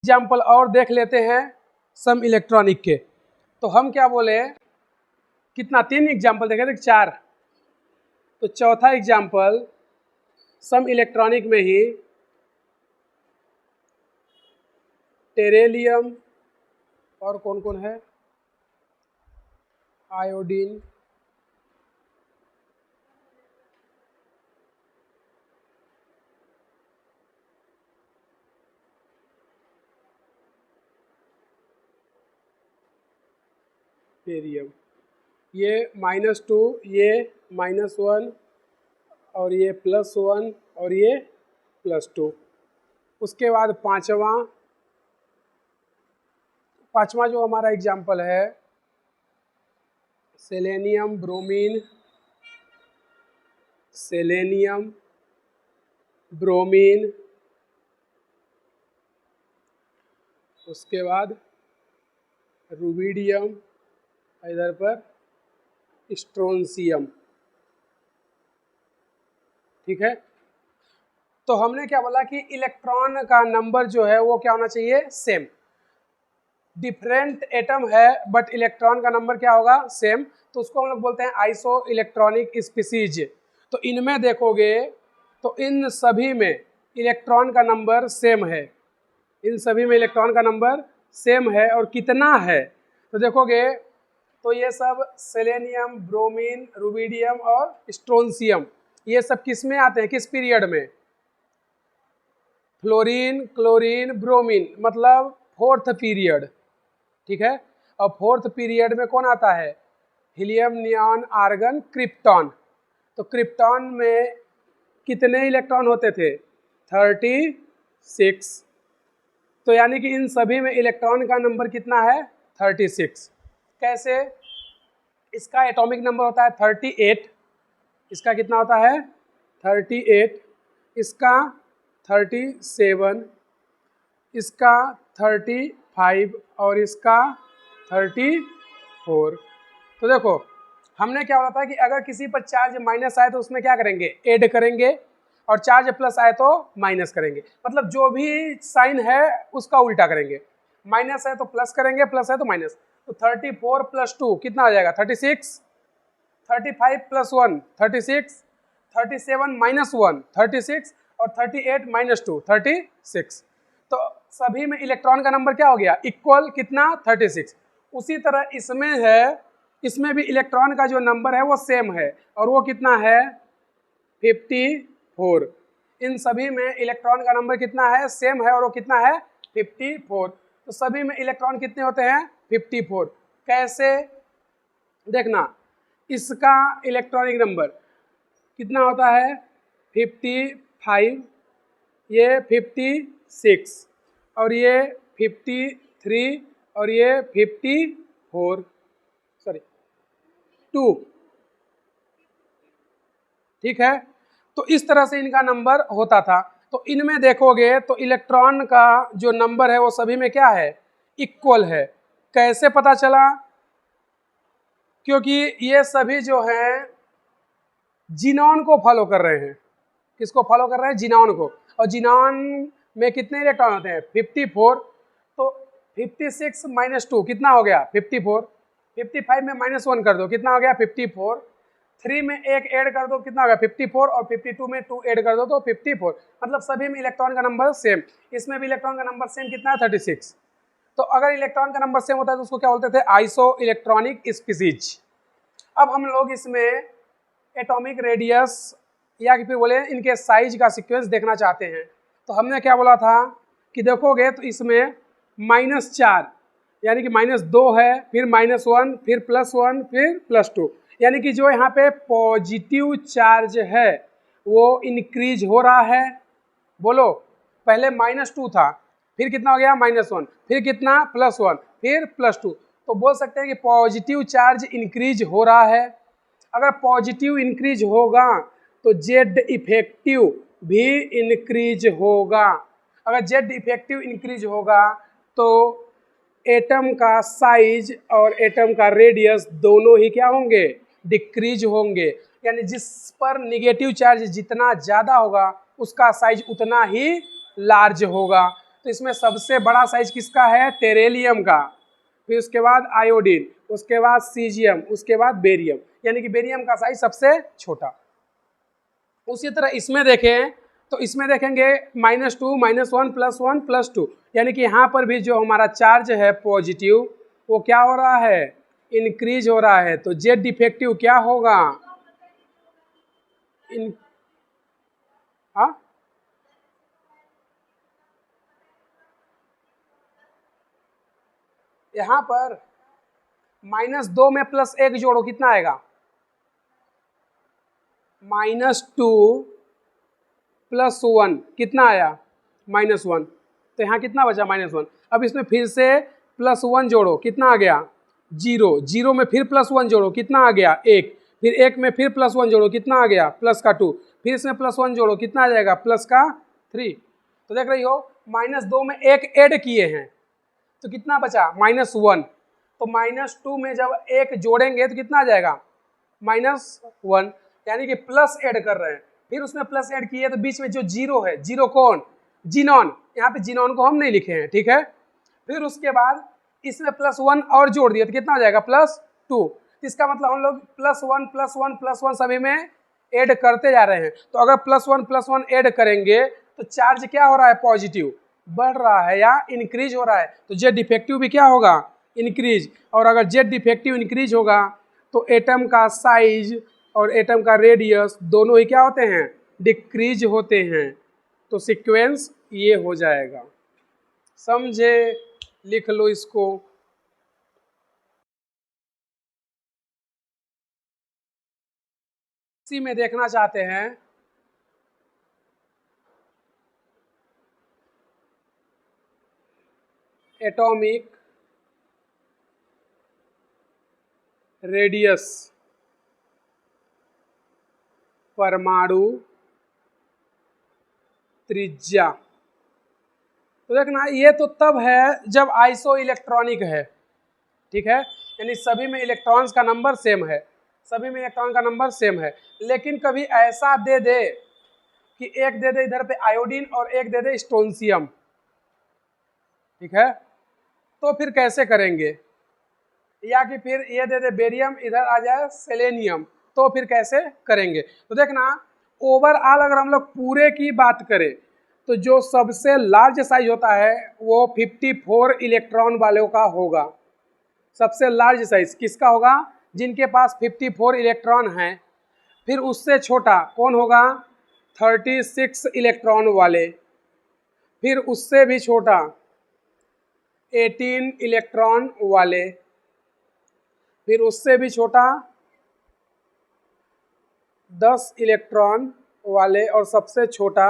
Example और देख लेते हैं सम इलेक्ट्रॉनिक के। तो हम क्या बोले, कितना 3 एग्जाम्पल देखे थे, 4। तो चौथा एग्जाम्पल सम इलेक्ट्रॉनिक में ही टेरेलियम और कौन कौन है, आयोडीन, बेरियम, ये -2, ये -1 और ये +1 और ये +2। उसके बाद पांचवा जो हमारा एग्जाम्पल है सेलेनियम ब्रोमीन, सेलेनियम ब्रोमीन, उसके बाद रुबिडियम, इधर पर स्ट्रोंसियम। ठीक है, तो हमने क्या बोला कि इलेक्ट्रॉन का नंबर जो है वो क्या होना चाहिए, सेम। डिफरेंट एटम है बट इलेक्ट्रॉन का नंबर क्या होगा, सेम। तो उसको हम लोग बोलते हैं आइसो इलेक्ट्रॉनिक स्पीसीज। तो इनमें देखोगे तो इन सभी में इलेक्ट्रॉन का नंबर सेम है, इन सभी में इलेक्ट्रॉन का नंबर सेम है। और कितना है तो देखोगे तो ये सब सेलेनियम, ब्रोमीन, रुबिडियम और स्ट्रोंसियम, ये सब किस में आते हैं, किस पीरियड में, फ्लोरीन, क्लोरीन, ब्रोमीन, मतलब 4th पीरियड। ठीक है, और 4th पीरियड में कौन आता है, हीलियम, नियॉन, आर्गन, क्रिप्टॉन। तो क्रिप्टॉन में कितने इलेक्ट्रॉन होते थे, 36। तो यानी कि इन सभी में इलेक्ट्रॉन का नंबर कितना है, 36। कैसे, इसका एटॉमिक नंबर होता है 38, इसका कितना होता है 38, इसका 37, इसका 35 और इसका 34। तो देखो हमने क्या बोला था कि अगर किसी पर चार्ज माइनस आए तो उसमें क्या करेंगे, ऐड करेंगे, और चार्ज प्लस आए तो माइनस करेंगे। मतलब जो भी साइन है उसका उल्टा करेंगे, माइनस है तो प्लस करेंगे, प्लस है तो माइनस। तो 34 + 2 कितना आ जाएगा, 36, 35 + 1 36, 37 - 1 36 और 38 - 2 36। तो सभी में इलेक्ट्रॉन का नंबर क्या हो गया, इक्वल कितना, 36। उसी तरह इसमें है, इसमें भी इलेक्ट्रॉन का जो नंबर है वो सेम है, और वो कितना है 54। इन सभी में इलेक्ट्रॉन का नंबर कितना है, सेम है, और वो कितना है 54। तो सभी में इलेक्ट्रॉन कितने होते हैं, 54। कैसे देखना, इसका इलेक्ट्रॉनिक नंबर कितना होता है 55, ये 56 और ये 53 और ये 54, सॉरी 2। ठीक है, तो इस तरह से इनका नंबर होता था। तो इनमें देखोगे तो इलेक्ट्रॉन का जो नंबर है वो सभी में क्या है, इक्वल है। कैसे पता चला, क्योंकि ये सभी जो हैं जीनॉन को फॉलो कर रहे हैं। किसको फॉलो कर रहे हैं, जीनॉन को। और जीनॉन में कितने इलेक्ट्रॉन होते हैं, 54। तो 56 - 2 कितना हो गया, 54। 55 में -1 कर दो, कितना हो गया 54। 3 में 1 ऐड कर दो, कितना हो गया 54, और 52 में 2 ऐड कर दो तो 54। मतलब सभी में इलेक्ट्रॉन का नंबर सेम। इसमें भी इलेक्ट्रॉन का नंबर सेम कितना है, 36। तो अगर इलेक्ट्रॉन का नंबर सेम होता है तो उसको क्या बोलते थे, आइसो इलेक्ट्रॉनिक स्पीसीज। अब हम लोग इसमें एटॉमिक रेडियस या कि फिर बोले इनके साइज का सीक्वेंस देखना चाहते हैं। तो हमने क्या बोला था कि देखोगे तो इसमें -4 यानी कि -2 है, फिर -1, फिर +1, फिर +2, यानी कि जो यहाँ पे पॉजिटिव चार्ज है वो इंक्रीज हो रहा है। बोलो, पहले -2 था, फिर कितना हो गया -1, फिर कितना +1, फिर +2। तो बोल सकते हैं कि पॉजिटिव चार्ज इंक्रीज हो रहा है। अगर पॉजिटिव इंक्रीज होगा तो जेड इफेक्टिव भी इंक्रीज होगा। अगर जेड इफेक्टिव इंक्रीज होगा तो एटम का साइज और एटम का रेडियस दोनों ही क्या होंगे, डिक्रीज होंगे। यानी जिस पर निगेटिव चार्ज जितना ज़्यादा होगा उसका साइज उतना ही लार्ज होगा। तो इसमें सबसे बड़ा साइज किसका है? टेरेलियम का, फिर उसके बाद आयोडीन, उसके बाद सीजियम, उसके बाद बेरियम, यानी कि बेरियम का साइज सबसे छोटा। उसी तरह इसमें देखें तो इसमें देखेंगे -2 -1 +1 +2, यानी कि यहाँ पर भी जो हमारा चार्ज है पॉजिटिव वो क्या हो रहा है? इंक्रीज हो रहा है। तो जेड डिफेक्टिव क्या होगा? हाँ, यहाँ पर -2 में +1 जोड़ो, कितना आएगा? -2 +1 कितना आया? -1। तो यहाँ कितना बचा? -1। अब इसमें फिर से +1 जोड़ो, कितना आ गया? 0। 0 में फिर +1 जोड़ो, कितना आ गया? 1। फिर 1 में फिर +1 जोड़ो, कितना आ गया? +2। फिर इसमें +1 जोड़ो, कितना आ जाएगा? +3। तो देख रही हो, -2 में 1 ऐड किए हैं तो कितना बचा? -1। तो -2 में जब 1 जोड़ेंगे तो कितना आ जाएगा? -1, यानी कि प्लस ऐड कर रहे हैं। फिर उसमें प्लस ऐड किए तो बीच में जो 0 है, 0 कौन? जीनॉन। यहाँ पे जीनॉन को हम नहीं लिखे हैं, ठीक है। फिर उसके बाद इसमें +1 और जोड़ दिया तो कितना हो जाएगा? +2। इसका मतलब हम लोग +1 +1 +1 सभी में ऐड करते जा रहे हैं। तो अगर +1 +1 ऐड करेंगे तो चार्ज क्या हो रहा है? पॉजिटिव बढ़ रहा है या इंक्रीज हो रहा है। तो जेड डिफेक्टिव भी क्या होगा? इंक्रीज। और अगर जेड डिफेक्टिव इंक्रीज होगा तो एटम का साइज और एटम का रेडियस दोनों ही क्या होते हैं? डिक्रीज होते हैं। तो सीक्वेंस ये हो जाएगा। समझे? लिख लो इसको। इसी में देखना चाहते हैं एटॉमिक रेडियस, परमाणु त्रिज्या। तो देखना ये तो तब है जब आइसो इलेक्ट्रॉनिक है, ठीक है, यानी सभी में इलेक्ट्रॉन्स का नंबर सेम है, सभी में इलेक्ट्रॉन का नंबर सेम है। लेकिन कभी ऐसा दे दे कि एक दे दे इधर पे आयोडीन और एक दे दे स्ट्रोंशियम, ठीक है, तो फिर कैसे करेंगे? या कि फिर ये दे दे बेरियम, इधर आ जाए सेलेनियम, तो फिर कैसे करेंगे? तो देखना ओवरऑल अगर हम लोग पूरे की बात करें तो जो सबसे लार्ज साइज होता है वो 54 इलेक्ट्रॉन वालों का होगा। सबसे लार्ज साइज किसका होगा? जिनके पास 54 इलेक्ट्रॉन हैं। फिर उससे छोटा कौन होगा? 36 इलेक्ट्रॉन वाले। फिर उससे भी छोटा 18 इलेक्ट्रॉन वाले। फिर उससे भी छोटा 10 इलेक्ट्रॉन वाले और सबसे छोटा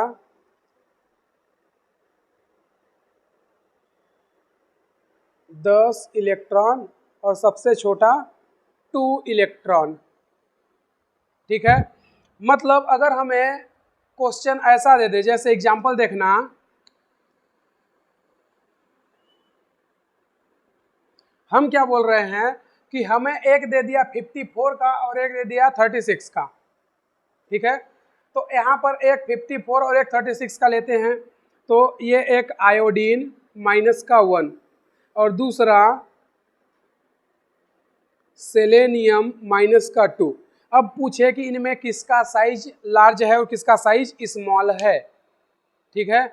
10 इलेक्ट्रॉन और सबसे छोटा 2 इलेक्ट्रॉन, ठीक है। मतलब अगर हमें क्वेश्चन ऐसा दे दे, जैसे एग्जांपल देखना, हम क्या बोल रहे हैं कि हमें एक दे दिया 54 का और एक दे दिया 36 का, ठीक है। तो यहाँ पर एक 54 और एक 36 का लेते हैं। तो ये एक आयोडीन -1 और दूसरा सेलेनियम -2। अब पूछे कि इनमें किसका साइज लार्ज है और किसका साइज स्मॉल है, ठीक है।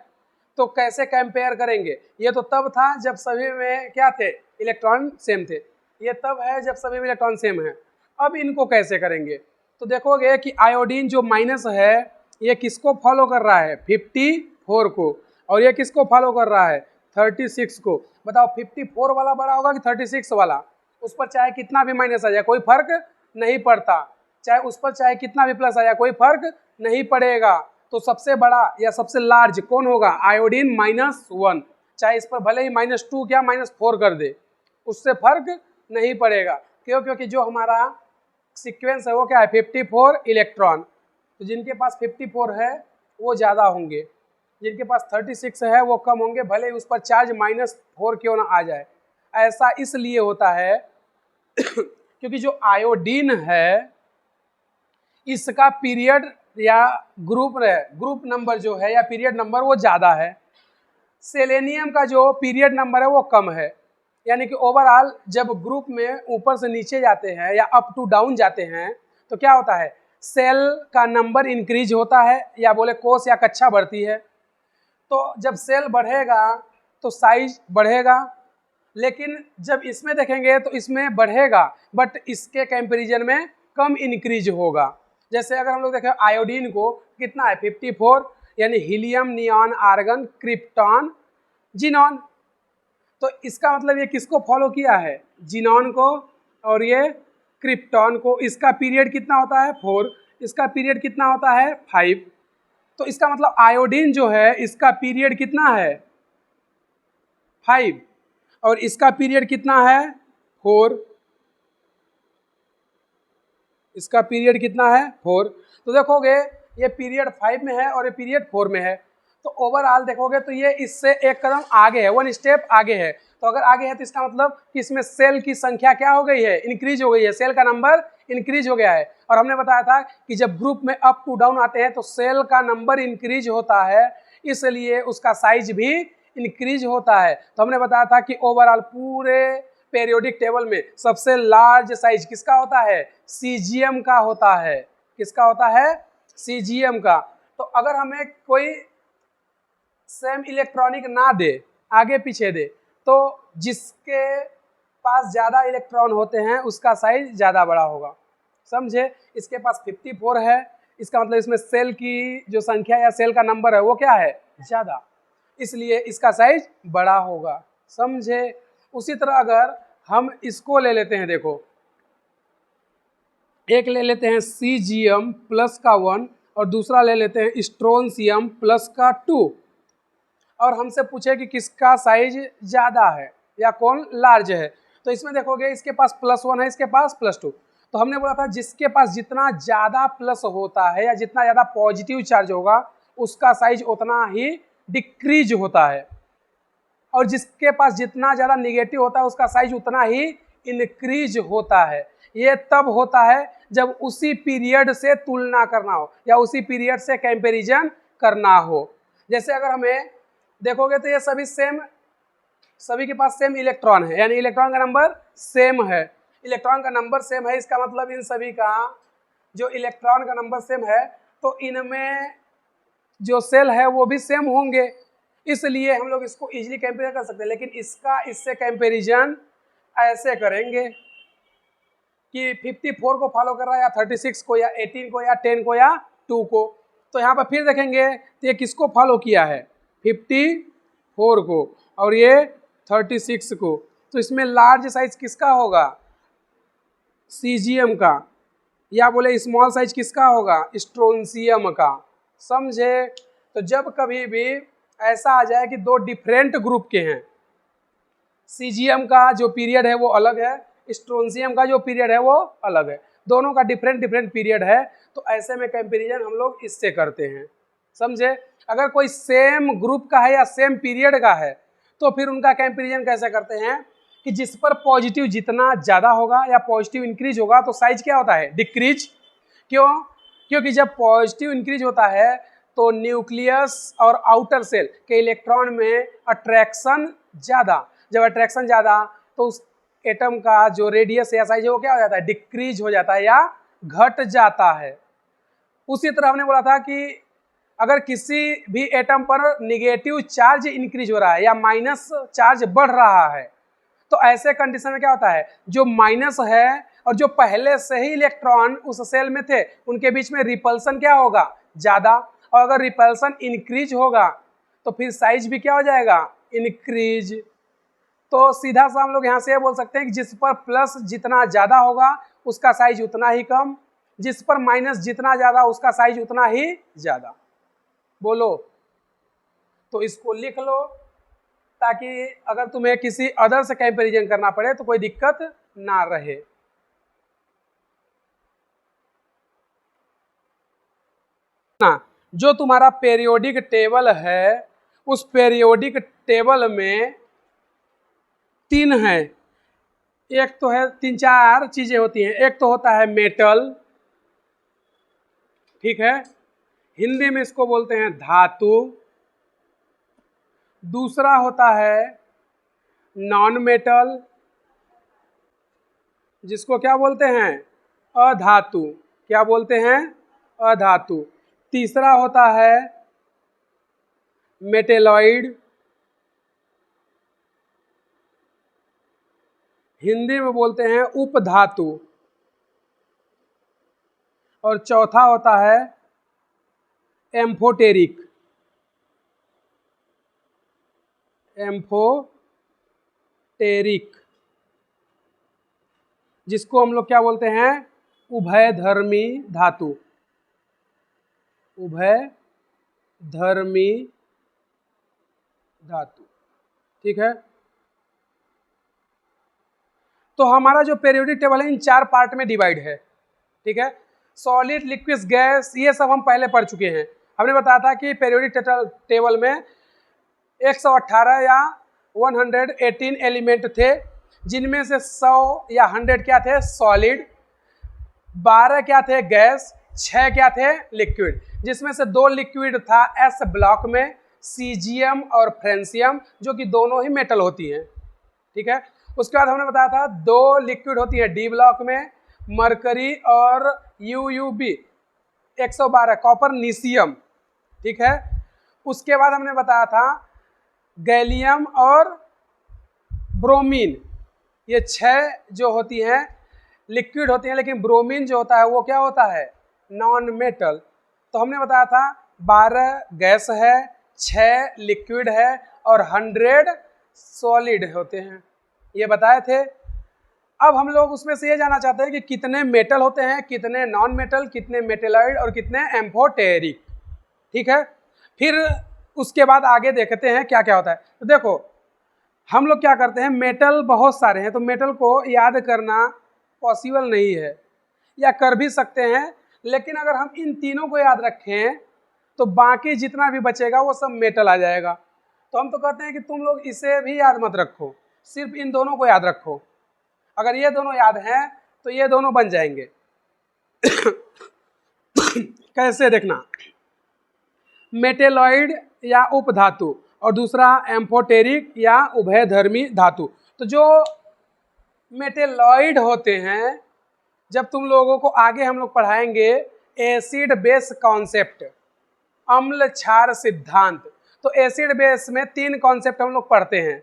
तो कैसे कंपेयर करेंगे? ये तो तब था जब सभी में क्या थे? इलेक्ट्रॉन सेम थे। ये तब है जब सभी में इलेक्ट्रॉन सेम है। अब इनको कैसे करेंगे? तो देखोगे कि आयोडीन जो माइनस है ये किसको फॉलो कर रहा है? 54 को। और ये किसको फॉलो कर रहा है? 36 को। बताओ 54 वाला बड़ा होगा कि 36 वाला? उस पर चाहे कितना भी माइनस आ जाए कोई फर्क नहीं पड़ता, चाहे उस पर चाहे कितना भी प्लस आ जाए कोई फर्क नहीं पड़ेगा। तो सबसे बड़ा या सबसे लार्ज कौन होगा? आयोडीन -1। चाहे इस पर भले ही -2 क्या -4 कर दे, उससे फर्क नहीं पड़ेगा। क्यों? क्योंकि जो हमारा सीक्वेंस है वो क्या है? 54 इलेक्ट्रॉन। तो जिनके पास 54 है वो ज़्यादा होंगे, जिनके पास 36 है वो कम होंगे, भले ही उस पर चार्ज -4 क्यों ना आ जाए। ऐसा इसलिए होता है क्योंकि जो आयोडीन है इसका पीरियड या ग्रुप नंबर जो है या पीरियड नंबर वो ज़्यादा है। सेलेनियम का जो पीरियड नंबर है वो कम है, यानी कि ओवरऑल जब ग्रुप में ऊपर से नीचे जाते हैं या अप टू डाउन जाते हैं तो क्या होता है, सेल का नंबर इंक्रीज होता है या बोले कोष या कक्षा बढ़ती है। तो जब सेल बढ़ेगा तो साइज बढ़ेगा, लेकिन जब इसमें देखेंगे तो इसमें बढ़ेगा बट इसके कंपैरिजन में कम इंक्रीज होगा। जैसे अगर हम लोग देखें आयोडीन को कितना है 54, यानी helium, neon, argon, krypton, xenon. तो इसका मतलब ये किसको फॉलो किया है, जिनॉन को और ये क्रिप्टॉन को। इसका पीरियड कितना होता है 4, इसका पीरियड कितना होता है 5। तो इसका मतलब आयोडीन जो है इसका पीरियड कितना है 5 और इसका पीरियड कितना है 4, इसका पीरियड कितना है 4। तो देखोगे ये पीरियड 5 में है और ये पीरियड 4 में है, तो ओवरऑल देखोगे तो ये इससे एक कदम आगे है, 1 स्टेप आगे है। तो अगर आगे है तो इसका मतलब कि इसमें सेल की संख्या क्या हो गई है, इंक्रीज हो गई है, सेल का नंबर इंक्रीज हो गया है। और हमने बताया था कि जब ग्रुप में अप टू डाउन आते हैं तो सेल का नंबर इंक्रीज होता है, इसलिए उसका साइज भी इंक्रीज होता है। तो हमने बताया था कि ओवरऑल पूरे पेरियोडिक टेबल में सबसे लार्ज साइज किसका होता है, सीजियम का होता है। किसका होता है, सीजियम का। तो अगर हमें कोई सेम इलेक्ट्रॉनिक ना दे, आगे पीछे दे, तो जिसके पास ज़्यादा इलेक्ट्रॉन होते हैं उसका साइज ज़्यादा बड़ा होगा। समझे, इसके पास 54 है, इसका मतलब इसमें सेल की जो संख्या या सेल का नंबर है वो क्या है, ज़्यादा, इसलिए इसका साइज बड़ा होगा। समझे। उसी तरह अगर हम इसको ले लेते हैं, देखो एक ले लेते हैं सीजियम प्लस का 1 और दूसरा ले लेते हैं स्ट्रोंशियम प्लस का 2, और हमसे पूछे कि किसका साइज ज़्यादा है या कौन लार्ज है, तो इसमें देखोगे इसके पास +1 है, इसके पास +2। तो हमने बोला था जिसके पास जितना ज़्यादा प्लस होता है या जितना ज़्यादा पॉजिटिव चार्ज होगा उसका साइज उतना ही डिक्रीज होता है, और जिसके पास जितना ज़्यादा निगेटिव होता है उसका साइज उतना ही इंक्रीज होता है। ये तब होता है जब उसी पीरियड से तुलना करना हो या उसी पीरियड से कंपैरिजन करना हो। जैसे अगर हमें देखोगे तो ये सभी के पास सेम इलेक्ट्रॉन है, यानी इलेक्ट्रॉन का नंबर सेम है। इलेक्ट्रॉन का नंबर सेम है, इसका मतलब इन सभी का जो इलेक्ट्रॉन का नंबर सेम है तो इनमें जो सेल है वो भी सेम होंगे, इसलिए हम लोग इसको इजीली कंपेयर कर सकते हैं। लेकिन इसका इससे कंपैरिजन ऐसे करेंगे कि 54 को फॉलो कर रहा है या 36 को या 18 को या 10 को या 2 को। तो यहाँ पर फिर देखेंगे तो ये किसको फॉलो किया है, 54 को और ये 36 को। तो इसमें लार्ज साइज किसका होगा, सीजियम का, या बोले स्मॉल साइज किसका होगा, स्ट्रोंशियम का। समझे। तो जब कभी भी ऐसा आ जाए कि दो डिफरेंट ग्रुप के हैं, सीजियम का जो पीरियड है वो अलग है, स्ट्रोंशियम का जो पीरियड है वो अलग है, दोनों का डिफरेंट पीरियड है, तो ऐसे में कंपैरिजन हम लोग इससे करते हैं। समझे। अगर कोई सेम ग्रुप का है या सेम पीरियड का है तो फिर उनका कंपैरिजन कैसे करते हैं कि जिस पर पॉजिटिव जितना ज़्यादा होगा या पॉजिटिव इंक्रीज होगा तो साइज क्या होता है, डिक्रीज। क्यों, क्योंकि जब पॉजिटिव इंक्रीज होता है तो न्यूक्लियस और आउटर सेल के इलेक्ट्रॉन में अट्रैक्शन ज़्यादा, जब अट्रैक्शन ज़्यादा तो उस एटम का जो रेडियस या साइज है वो क्या हो जाता है, डिक्रीज हो जाता है या घट जाता है। उसी तरह हमने बोला था कि अगर किसी भी एटम पर निगेटिव चार्ज इंक्रीज हो रहा है या माइनस चार्ज बढ़ रहा है तो ऐसे कंडीशन में क्या होता है, जो माइनस है और जो पहले से ही इलेक्ट्रॉन उस सेल में थे उनके बीच में रिपल्सन क्या होगा, ज़्यादा, और अगर रिपल्सन इंक्रीज होगा तो फिर साइज भी क्या हो जाएगा, इंक्रीज। तो सीधा सा हम लोग यहाँ से ये बोल सकते हैं कि जिस पर प्लस जितना ज़्यादा होगा उसका साइज उतना ही कम, जिस पर माइनस जितना ज़्यादा उसका साइज उतना ही ज़्यादा। बोलो। तो इसको लिख लो ताकि अगर तुम्हें किसी अदर से कंपैरिजन करना पड़े तो कोई दिक्कत ना रहे। ना, जो तुम्हारा पेरियोडिक टेबल है उस पेरियोडिक टेबल में 3 है, एक तो है 3-4 चीजें होती हैं। एक तो होता है मेटल, ठीक है, हिंदी में इसको बोलते हैं धातु। दूसरा होता है नॉन मेटल, जिसको क्या बोलते हैं, अधातु। क्या बोलते हैं, अधातु। तीसरा होता है मेटेलॉइड, हिंदी में बोलते हैं उपधातु। और चौथा होता है एम्फोटेरिक, एम्फोटेरिक, जिसको हम लोग क्या बोलते हैं, उभयधर्मी धातु, उभयधर्मी धातु। ठीक है, तो हमारा जो पेरियोडिक टेबल है इन 4 पार्ट में डिवाइड है। ठीक है, सॉलिड, लिक्विड, गैस, ये सब हम पहले पढ़ चुके हैं। हमने बताया था कि पेरियोडिक टेबल में 118 या 118 एलिमेंट थे, जिनमें से 100 या 100 क्या थे, सॉलिड, 12 क्या थे, गैस, 6 क्या थे, लिक्विड, जिसमें से 2 लिक्विड था एस ब्लॉक में, सीजियम और फ्रेंसियम, जो कि दोनों ही मेटल होती हैं। ठीक है, उसके बाद हमने बताया था 2 लिक्विड होती है डी ब्लॉक में, मरकरी और यूयूबी 112 कॉपरनीशियम। ठीक है, उसके बाद हमने बताया था गैलियम और ब्रोमीन, ये 6 जो होती हैं लिक्विड होती हैं, लेकिन ब्रोमीन जो होता है वो क्या होता है, नॉन मेटल। तो हमने बताया था 12 गैस है, 6 लिक्विड है और 100 सॉलिड होते हैं, ये बताए थे। अब हम लोग उसमें से ये जानना चाहते हैं कि कितने मेटल होते हैं, कितने नॉन मेटल, कितने मेटेलॉइड और कितने एम्फोटेरिक। ठीक है, फिर उसके बाद आगे देखते हैं क्या क्या होता है। तो देखो हम लोग क्या करते हैं, मेटल बहुत सारे हैं तो मेटल को याद करना पॉसिबल नहीं है, या कर भी सकते हैं, लेकिन अगर हम इन तीनों को याद रखें तो बाकी जितना भी बचेगा वो सब मेटल आ जाएगा। तो हम तो कहते हैं कि तुम लोग इसे भी याद मत रखो, सिर्फ इन दोनों को याद रखो। अगर ये दोनों याद हैं तो ये दोनों बन जाएंगे। कैसे, देखना, मेटेलॉइड या उपधातु और दूसरा एम्फोटेरिक या उभयधर्मी धातु। तो जो मेटेलॉइड होते हैं, जब तुम लोगों को आगे हम लोग पढ़ाएंगे एसिड बेस कॉन्सेप्ट, अम्ल क्षार सिद्धांत, तो एसिड बेस में 3 कॉन्सेप्ट हम लोग पढ़ते हैं।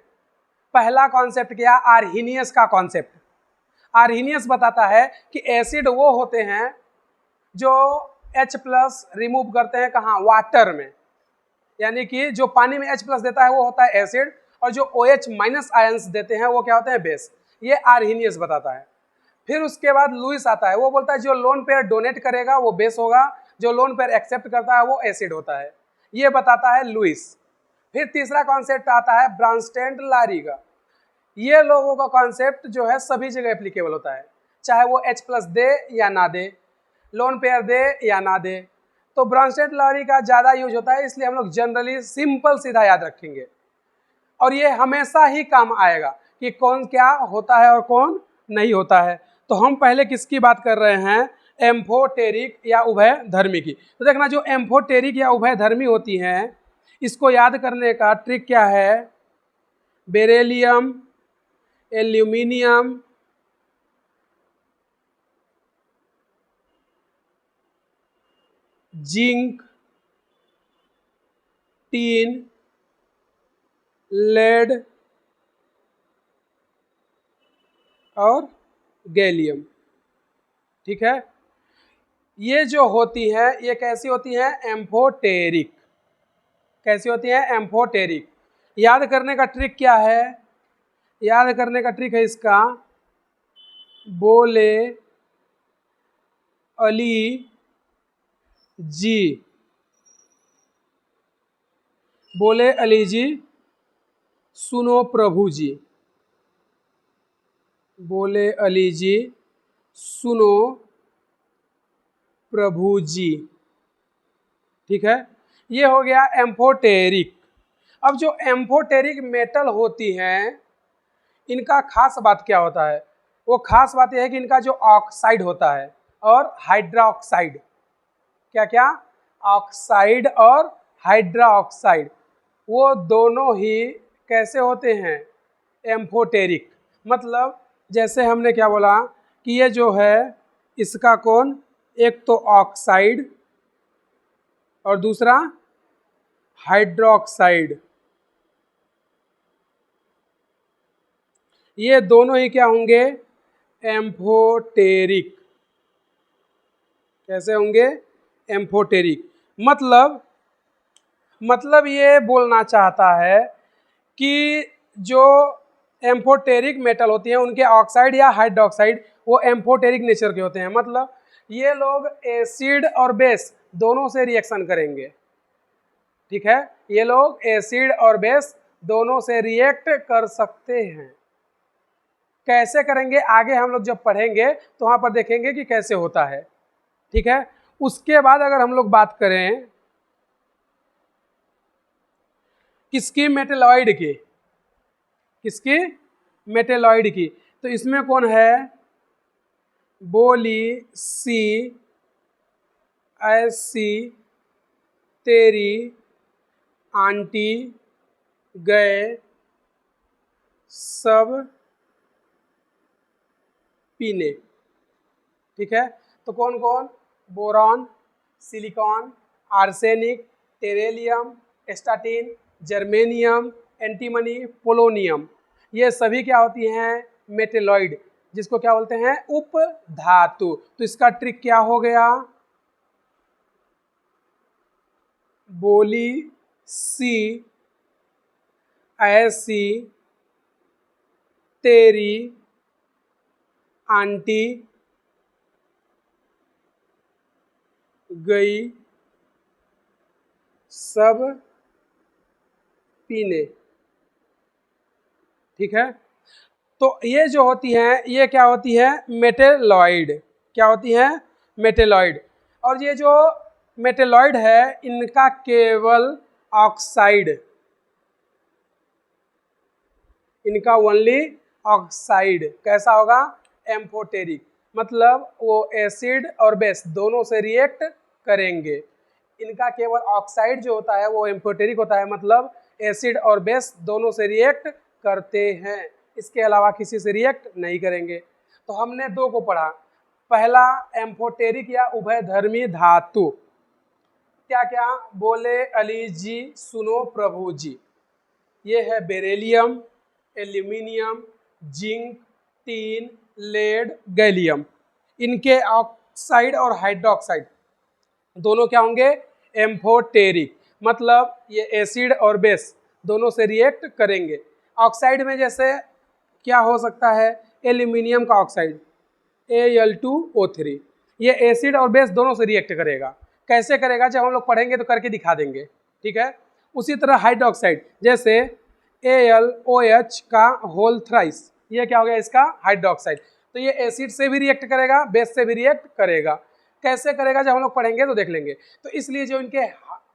पहला कॉन्सेप्ट क्या, आर्हीनियस का कॉन्सेप्ट। आर्हीनियस बताता है कि एसिड वो होते हैं जो H+ रिमूव करते हैं कहाँ, वाटर में, यानी कि जो पानी में H+ देता है वो होता है एसिड, और जो OH- आयंस देते हैं वो क्या होते हैं, बेस। ये आर्हीनियस बताता है। फिर उसके बाद लुईस आता है, वो बोलता है जो लोन पेयर डोनेट करेगा वो बेस होगा, जो लोन पेयर एक्सेप्ट करता है वो एसिड होता है, ये बताता है लुईस। फिर तीसरा कॉन्सेप्ट आता है ब्रांस्टेड-लारी का। ये लोगों का कॉन्सेप्ट जो है सभी जगह एप्लीकेबल होता है, चाहे वो H+ दे या ना दे, लोन पेयर दे या ना दे। तो ब्रांस्टेड-लारी का ज़्यादा यूज होता है, इसलिए हम लोग जनरली सिंपल सीधा याद रखेंगे, और ये हमेशा ही काम आएगा कि कौन क्या होता है और कौन नहीं होता है। तो हम पहले किसकी बात कर रहे हैं, एम्फोटेरिक या उभयधर्मी की। तो देखना, जो एम्फोटेरिक या उभयधर्मी होती हैं, इसको याद करने का ट्रिक क्या है, beryllium, aluminium, zinc, tin, lead और गैलियम। ठीक है, ये जो होती है ये कैसी होती है, एम्फोटेरिक। कैसी होती है, एम्फोटेरिक। याद करने का ट्रिक क्या है, याद करने का ट्रिक है इसका, बोले अली जी, बोले अली जी सुनो प्रभु जी, बोले अली जी सुनो प्रभु जी। ठीक है, ये हो गया एम्फोटेरिक। अब जो एम्फोटेरिक मेटल होती हैं, इनका खास बात क्या होता है, वो खास बात यह है कि इनका जो ऑक्साइड होता है और हाइड्रोक्साइड, क्या क्या, ऑक्साइड और हाइड्रोक्साइड, वो दोनों ही कैसे होते हैं, एम्फोटेरिक। मतलब जैसे हमने क्या बोला कि ये जो है इसका कौन, एक तो ऑक्साइड और दूसरा हाइड्रोक्साइड, ये दोनों ही क्या होंगे, एम्फोटेरिक। कैसे होंगे, एम्फोटेरिक। मतलब ये बोलना चाहता है कि जो एम्फोटेरिक मेटल होती हैं उनके ऑक्साइड या हाइड्रोक्साइड वो एम्फोटेरिक नेचर के होते हैं। मतलब ये लोग एसिड और बेस दोनों से रिएक्शन करेंगे। ठीक है, ये लोग एसिड और बेस दोनों से रिएक्ट कर सकते हैं। कैसे करेंगे आगे हम लोग जब पढ़ेंगे तो वहाँ पर देखेंगे कि कैसे होता है। ठीक है, उसके बाद अगर हम लोग बात करें किसकी, मेटेलॉइड की, किसकी, मेटेलॉइड की, तो इसमें कौन है, बोली सी ऐसी तेरी आंटी गए सब पीने। ठीक है, तो कौन कौन, boron, silicon, arsenic, tellurium, astatine, germanium, antimony, polonium, ये सभी क्या होती हैं, मेटेलॉइड, जिसको क्या बोलते हैं, उपधातु। तो इसका ट्रिक क्या हो गया, बोली सी ऐसी तेरी आंटी गई सब पीने। ठीक है, तो ये जो होती हैं ये क्या होती है, मेटेलॉइड। क्या होती हैं, मेटेलॉइड। और ये जो मेटेलॉइड है इनका केवल ऑक्साइड, इनका ओनली ऑक्साइड कैसा होगा, एम्फोटेरिक। मतलब वो एसिड और बेस दोनों से रिएक्ट करेंगे। इनका केवल ऑक्साइड जो होता है वो एम्फोटेरिक होता है, मतलब एसिड और बेस दोनों से रिएक्ट करते हैं, इसके अलावा किसी से रिएक्ट नहीं करेंगे। तो हमने दो को पढ़ा, पहला एम्फोटेरिक या उभयधर्मी धातु, क्या क्या बोले अली जी सुनो प्रभु जी, ये है beryllium, aluminium, zinc, tin, lead, gallium. इनके ऑक्साइड और हाइड्रोक्साइड दोनों क्या होंगे, एम्फोटेरिक। मतलब ये एसिड और बेस दोनों से रिएक्ट करेंगे। ऑक्साइड में जैसे क्या हो सकता है, एल्यूमिनियम का ऑक्साइड Al2O3, ये एसिड और बेस दोनों से रिएक्ट करेगा। कैसे करेगा जब हम लोग पढ़ेंगे तो करके दिखा देंगे। ठीक है, उसी तरह हाइड्रोक्साइड जैसे AlOH का होल थ्राइस, ये क्या हो गया इसका हाइड्रोक्साइड। तो ये एसिड से भी रिएक्ट करेगा, बेस से भी रिएक्ट करेगा। कैसे करेगा जब हम लोग पढ़ेंगे तो देख लेंगे। तो इसलिए जो इनके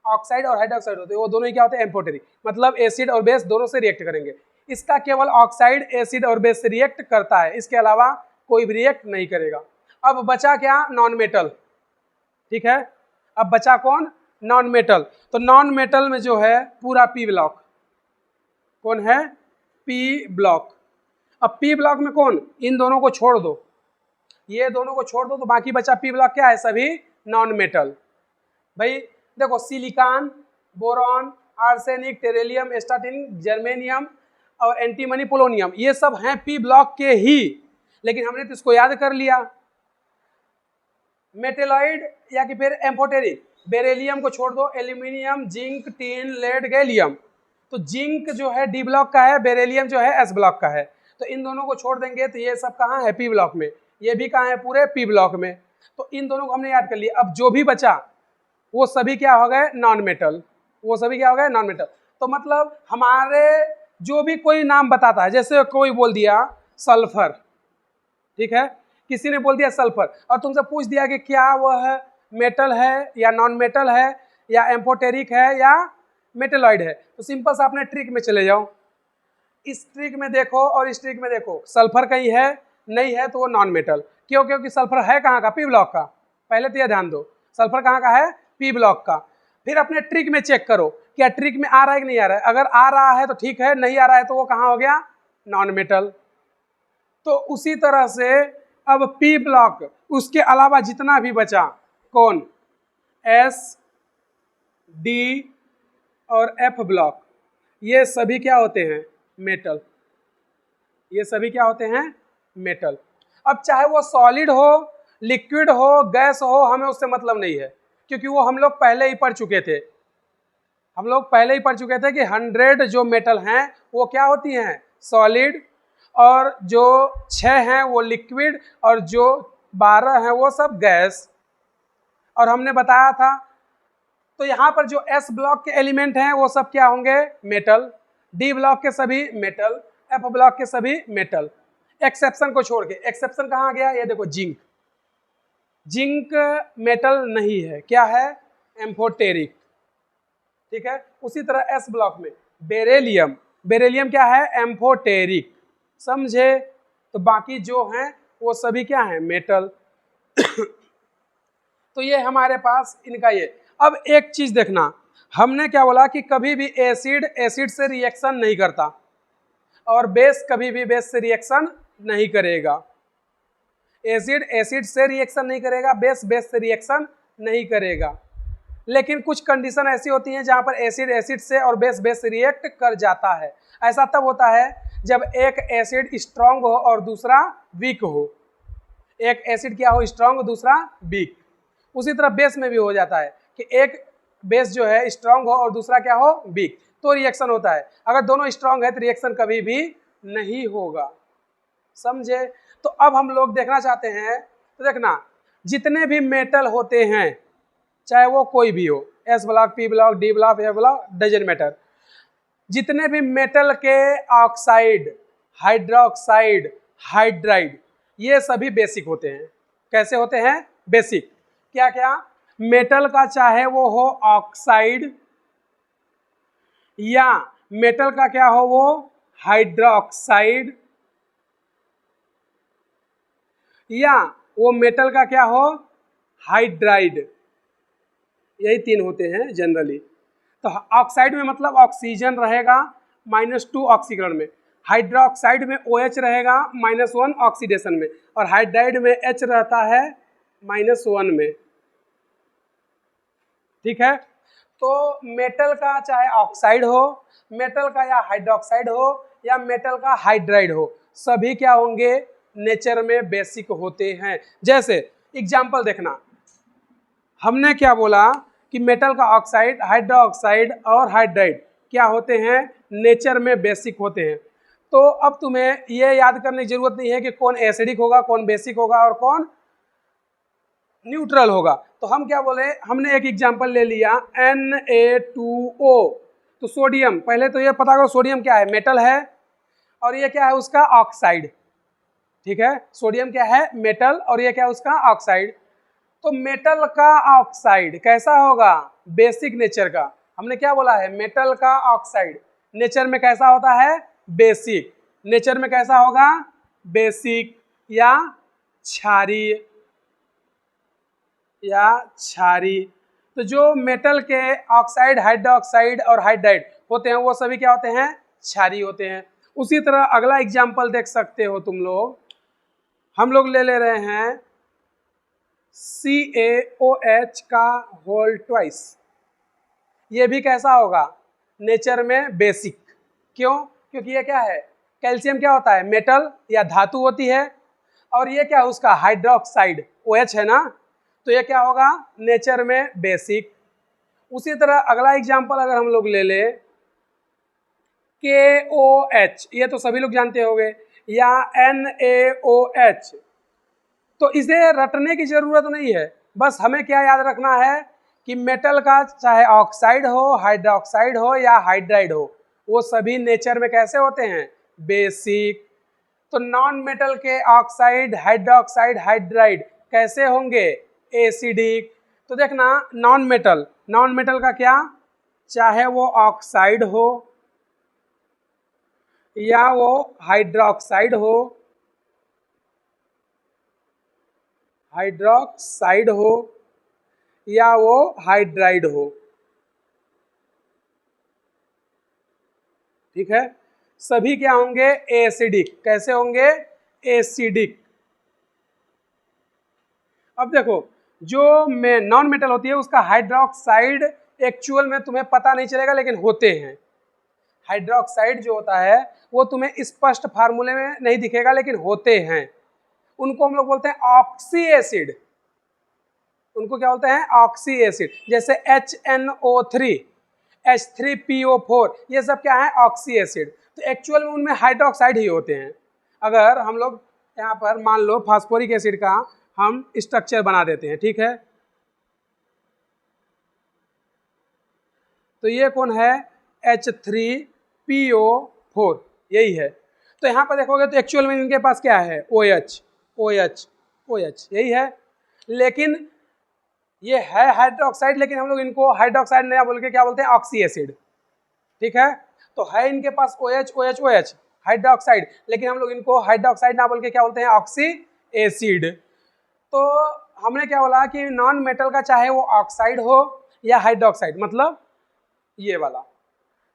ऑक्साइड और हाइड्रोक्साइड होते हैं वो दोनों ही क्या होते हैं, एम्फोटेरिक। मतलब एसिड और बेस दोनों से रिएक्ट करेंगे। इसका केवल ऑक्साइड एसिड और बेस से रिएक्ट करता है, इसके अलावा कोई भी रिएक्ट नहीं करेगा। अब बचा क्या, नॉन मेटल। ठीक है, अब बचा कौन, नॉन मेटल। तो नॉन मेटल में जो है पूरा पी ब्लॉक, कौन है, पी ब्लॉक। अब पी ब्लॉक में कौन, इन दोनों को छोड़ दो, ये दोनों को छोड़ दो तो बाकी बचा पी ब्लॉक क्या है, सभी नॉन मेटल। भाई देखो silicon, boron, arsenic, tellurium, astatine, germanium और एंटीमनी, पोलोनियम, ये सब हैं पी ब्लॉक के ही, लेकिन हमने तो इसको याद कर लिया। मेटेलॉइड या कि फिर एम्फोटेरिक, बेरिलियम को छोड़ दो, aluminium, zinc, tin, lead, gallium. तो जिंक जो है डी ब्लॉक का है, बेरिलियम जो है एस ब्लॉक का है। तो इन दोनों को छोड़ देंगे तो ये सब कहाँ है, पी ब्लॉक में। ये भी कहाँ है, पूरे पी ब्लॉक में। तो इन दोनों को हमने याद कर लिया। अब जो भी बचा वो सभी क्या हो गए, नॉन मेटल। वो सभी क्या हो गए, नॉन मेटल। तो मतलब हमारे जो भी कोई नाम बताता है, जैसे कोई बोल दिया सल्फर, ठीक है, किसी ने बोल दिया सल्फर और तुमसे पूछ दिया कि क्या वह मेटल है या नॉन मेटल है या एम्फोटेरिक है या मेटेलॉइड है, तो सिंपल सा अपने ट्रिक में चले जाओ। इस ट्रिक में देखो और इस ट्रिक में देखो, सल्फर कहीं है, नहीं है तो वो नॉन मेटल। क्यों, क्योंकि सल्फर है कहाँ का, पी ब्लॉक का। पहले तो यह ध्यान दो, सल्फर कहाँ का है, पी ब्लॉक का। फिर अपने ट्रिक में चेक करो क्या ट्रिक में आ रहा है कि नहीं आ रहा है? अगर आ रहा है तो ठीक है, नहीं आ रहा है तो वो कहाँ हो गया? Non metal. तो उसी तरह से अब पी ब्लॉक, उसके अलावा जितना भी बचा, कौन? एस, डी और एफ ब्लॉक, ये सभी क्या होते हैं? मेटल। ये सभी क्या होते हैं? मेटल। अब चाहे वो सॉलिड हो, लिक्विड हो, गैस हो, हमें उससे मतलब नहीं है, क्योंकि वो हम लोग पहले ही पढ़ चुके थे। हम लोग पहले ही पढ़ चुके थे कि 100 जो मेटल हैं वो क्या होती हैं? सॉलिड, और जो 6 हैं वो लिक्विड, और जो 12 हैं वो सब गैस। और हमने बताया था, तो यहाँ पर जो एस ब्लॉक के एलिमेंट हैं वो सब क्या होंगे? मेटल। डी ब्लॉक के सभी मेटल, एफ ब्लॉक के सभी मेटल, एक्सेप्शन को छोड़ के। एक्सेप्शन कहाँ गया? ये देखो, जिंक। जिंक मेटल नहीं है, क्या है? एम्फोटेरिक। ठीक है। उसी तरह एस ब्लॉक में बेरेलियम, बेरेलियम क्या है? एम्फोटेरिक। समझे? तो बाकी जो हैं वो सभी क्या हैं? मेटल। तो ये हमारे पास इनका ये। अब एक चीज देखना, हमने क्या बोला कि कभी भी एसिड एसिड से रिएक्शन नहीं करता, और बेस कभी भी बेस से रिएक्शन नहीं करेगा। एसिड एसिड से रिएक्शन नहीं करेगा, बेस बेस से रिएक्शन नहीं करेगा। लेकिन कुछ कंडीशन ऐसी होती हैं जहां पर एसिड एसिड से और बेस बेस से रिएक्ट कर जाता है। ऐसा तब होता है जब एक एसिड स्ट्रांग हो और दूसरा वीक हो। एक एसिड क्या हो? स्ट्रांग, दूसरा वीक। उसी तरह बेस में भी हो जाता है कि एक बेस जो है स्ट्रांग हो और दूसरा क्या हो? वीक, तो रिएक्शन होता है। अगर दोनों स्ट्रांग है तो रिएक्शन कभी भी नहीं होगा। समझे? तो अब हम लोग देखना चाहते हैं, तो देखना, जितने भी मेटल होते हैं, चाहे वो कोई भी हो, S block, P block, D block, A block, doesn't matter, जितने भी मेटल के ऑक्साइड, हाइड्रोक्साइड, हाइड्राइड, ये सभी बेसिक होते हैं। कैसे होते हैं? बेसिक। क्या क्या? मेटल का चाहे वो हो ऑक्साइड, या मेटल का क्या हो? वो हाइड्रोक्साइड, या वो मेटल का क्या हो? हाइड्राइड। यही तीन होते हैं जनरली। तो ऑक्साइड में मतलब ऑक्सीजन रहेगा -2 ऑक्सीकरण में, हाइड्रोक्साइड में OH रहेगा -1 ऑक्सीडेशन में, और हाइड्राइड में H रहता है -1 में। ठीक है। तो मेटल का चाहे ऑक्साइड हो, मेटल का या हाइड्रोक्साइड हो, या मेटल का हाइड्राइड हो, सभी क्या होंगे? नेचर में बेसिक होते हैं। जैसे एग्जाम्पल देखना, हमने क्या बोला कि मेटल का ऑक्साइड, हाइड्रोक्साइड और हाइड्राइड क्या होते हैं? नेचर में बेसिक होते हैं। तो अब तुम्हें ये याद करने की जरूरत नहीं है कि कौन एसिडिक होगा, कौन बेसिक होगा और कौन न्यूट्रल होगा। तो हम क्या बोले, हमने एक एग्जांपल ले लिया Na2O। तो सोडियम, पहले तो ये पता करो सोडियम क्या है? मेटल है, और ये क्या है? उसका ऑक्साइड। ठीक है, सोडियम क्या है? मेटल, और ये क्या है? उसका ऑक्साइड। तो मेटल का ऑक्साइड कैसा होगा? बेसिक नेचर का। हमने क्या बोला है? मेटल का ऑक्साइड नेचर में कैसा होता है? बेसिक। नेचर में कैसा होगा? बेसिक या क्षारीय, या क्षारीय। तो जो मेटल के ऑक्साइड, हाइड्रोक्साइड और हाइड्राइड होते हैं वो सभी क्या होते हैं? क्षारीय होते हैं। उसी तरह अगला एग्जाम्पल देख सकते हो तुम लोग, हम लोग ले रहे हैं CaOH का होल ट्वाइस। ये भी कैसा होगा? नेचर में बेसिक। क्यों? क्योंकि ये क्या है? कैल्शियम क्या होता है? मेटल या धातु होती है, और ये क्या है? उसका हाइड्रोक्साइड OH है ना, तो ये क्या होगा? नेचर में बेसिक। उसी तरह अगला एग्जाम्पल अगर हम लोग ले ले KOH, ये तो सभी लोग जानते होंगे, या NaOH, तो इसे रटने की जरूरत नहीं है। बस हमें क्या याद रखना है कि मेटल का चाहे ऑक्साइड हो, हाइड्रोक्साइड हो या हाइड्राइड हो, वो सभी नेचर में कैसे होते हैं? बेसिक। तो नॉन मेटल के ऑक्साइड, हाइड्रोक्साइड, हाइड्राइड कैसे होंगे? एसिडिक। तो देखना, नॉन मेटल का क्या? चाहे वो ऑक्साइड हो, या वो हाइड्रोक्साइड हो, या वो हाइड्राइड हो, ठीक है, सभी क्या होंगे, एसिडिक। कैसे होंगे, एसिडिक। अब देखो, जो नॉन मेटल होती है उसका हाइड्रोक्साइड एक्चुअल में तुम्हें पता नहीं चलेगा, लेकिन होते हैं। हाइड्रोक्साइड जो होता है वो तुम्हें स्पष्ट फार्मूले में नहीं दिखेगा, लेकिन होते हैं। उनको हम लोग बोलते हैं ऑक्सी एसिड। उनको क्या बोलते हैं, ऑक्सी एसिड। जैसे HNO3, H3PO4, ये सब क्या है, ऑक्सी एसिड। तो एक्चुअल में उनमें हाइड्रोक्साइड ही होते हैं। अगर हम लोग यहाँ पर मान लो फास्फोरिक एसिड का हम स्ट्रक्चर बना देते हैं, ठीक है, तो ये कौन है, H3PO4, यही है। तो यहाँ पर देखोगे तो एक्चुअल में इनके पास क्या है, OH, OH, OH, यही है। लेकिन ये है हाइड्रोक्साइड, लेकिन हम लोग इनको हाइड्रोक्साइड नहीं बोल के क्या बोलते हैं, ऑक्सी एसिड। ठीक है, तो है इनके पास OH, OH, OH हाइड्रोक्साइड, लेकिन हम लोग इनको हाइड्रोक्साइड ना बोल के क्या बोलते हैं, ऑक्सी एसिड। तो हमने क्या बोला कि नॉन मेटल का चाहे वो ऑक्साइड हो या हाइड्रोक्साइड, मतलब ये वाला,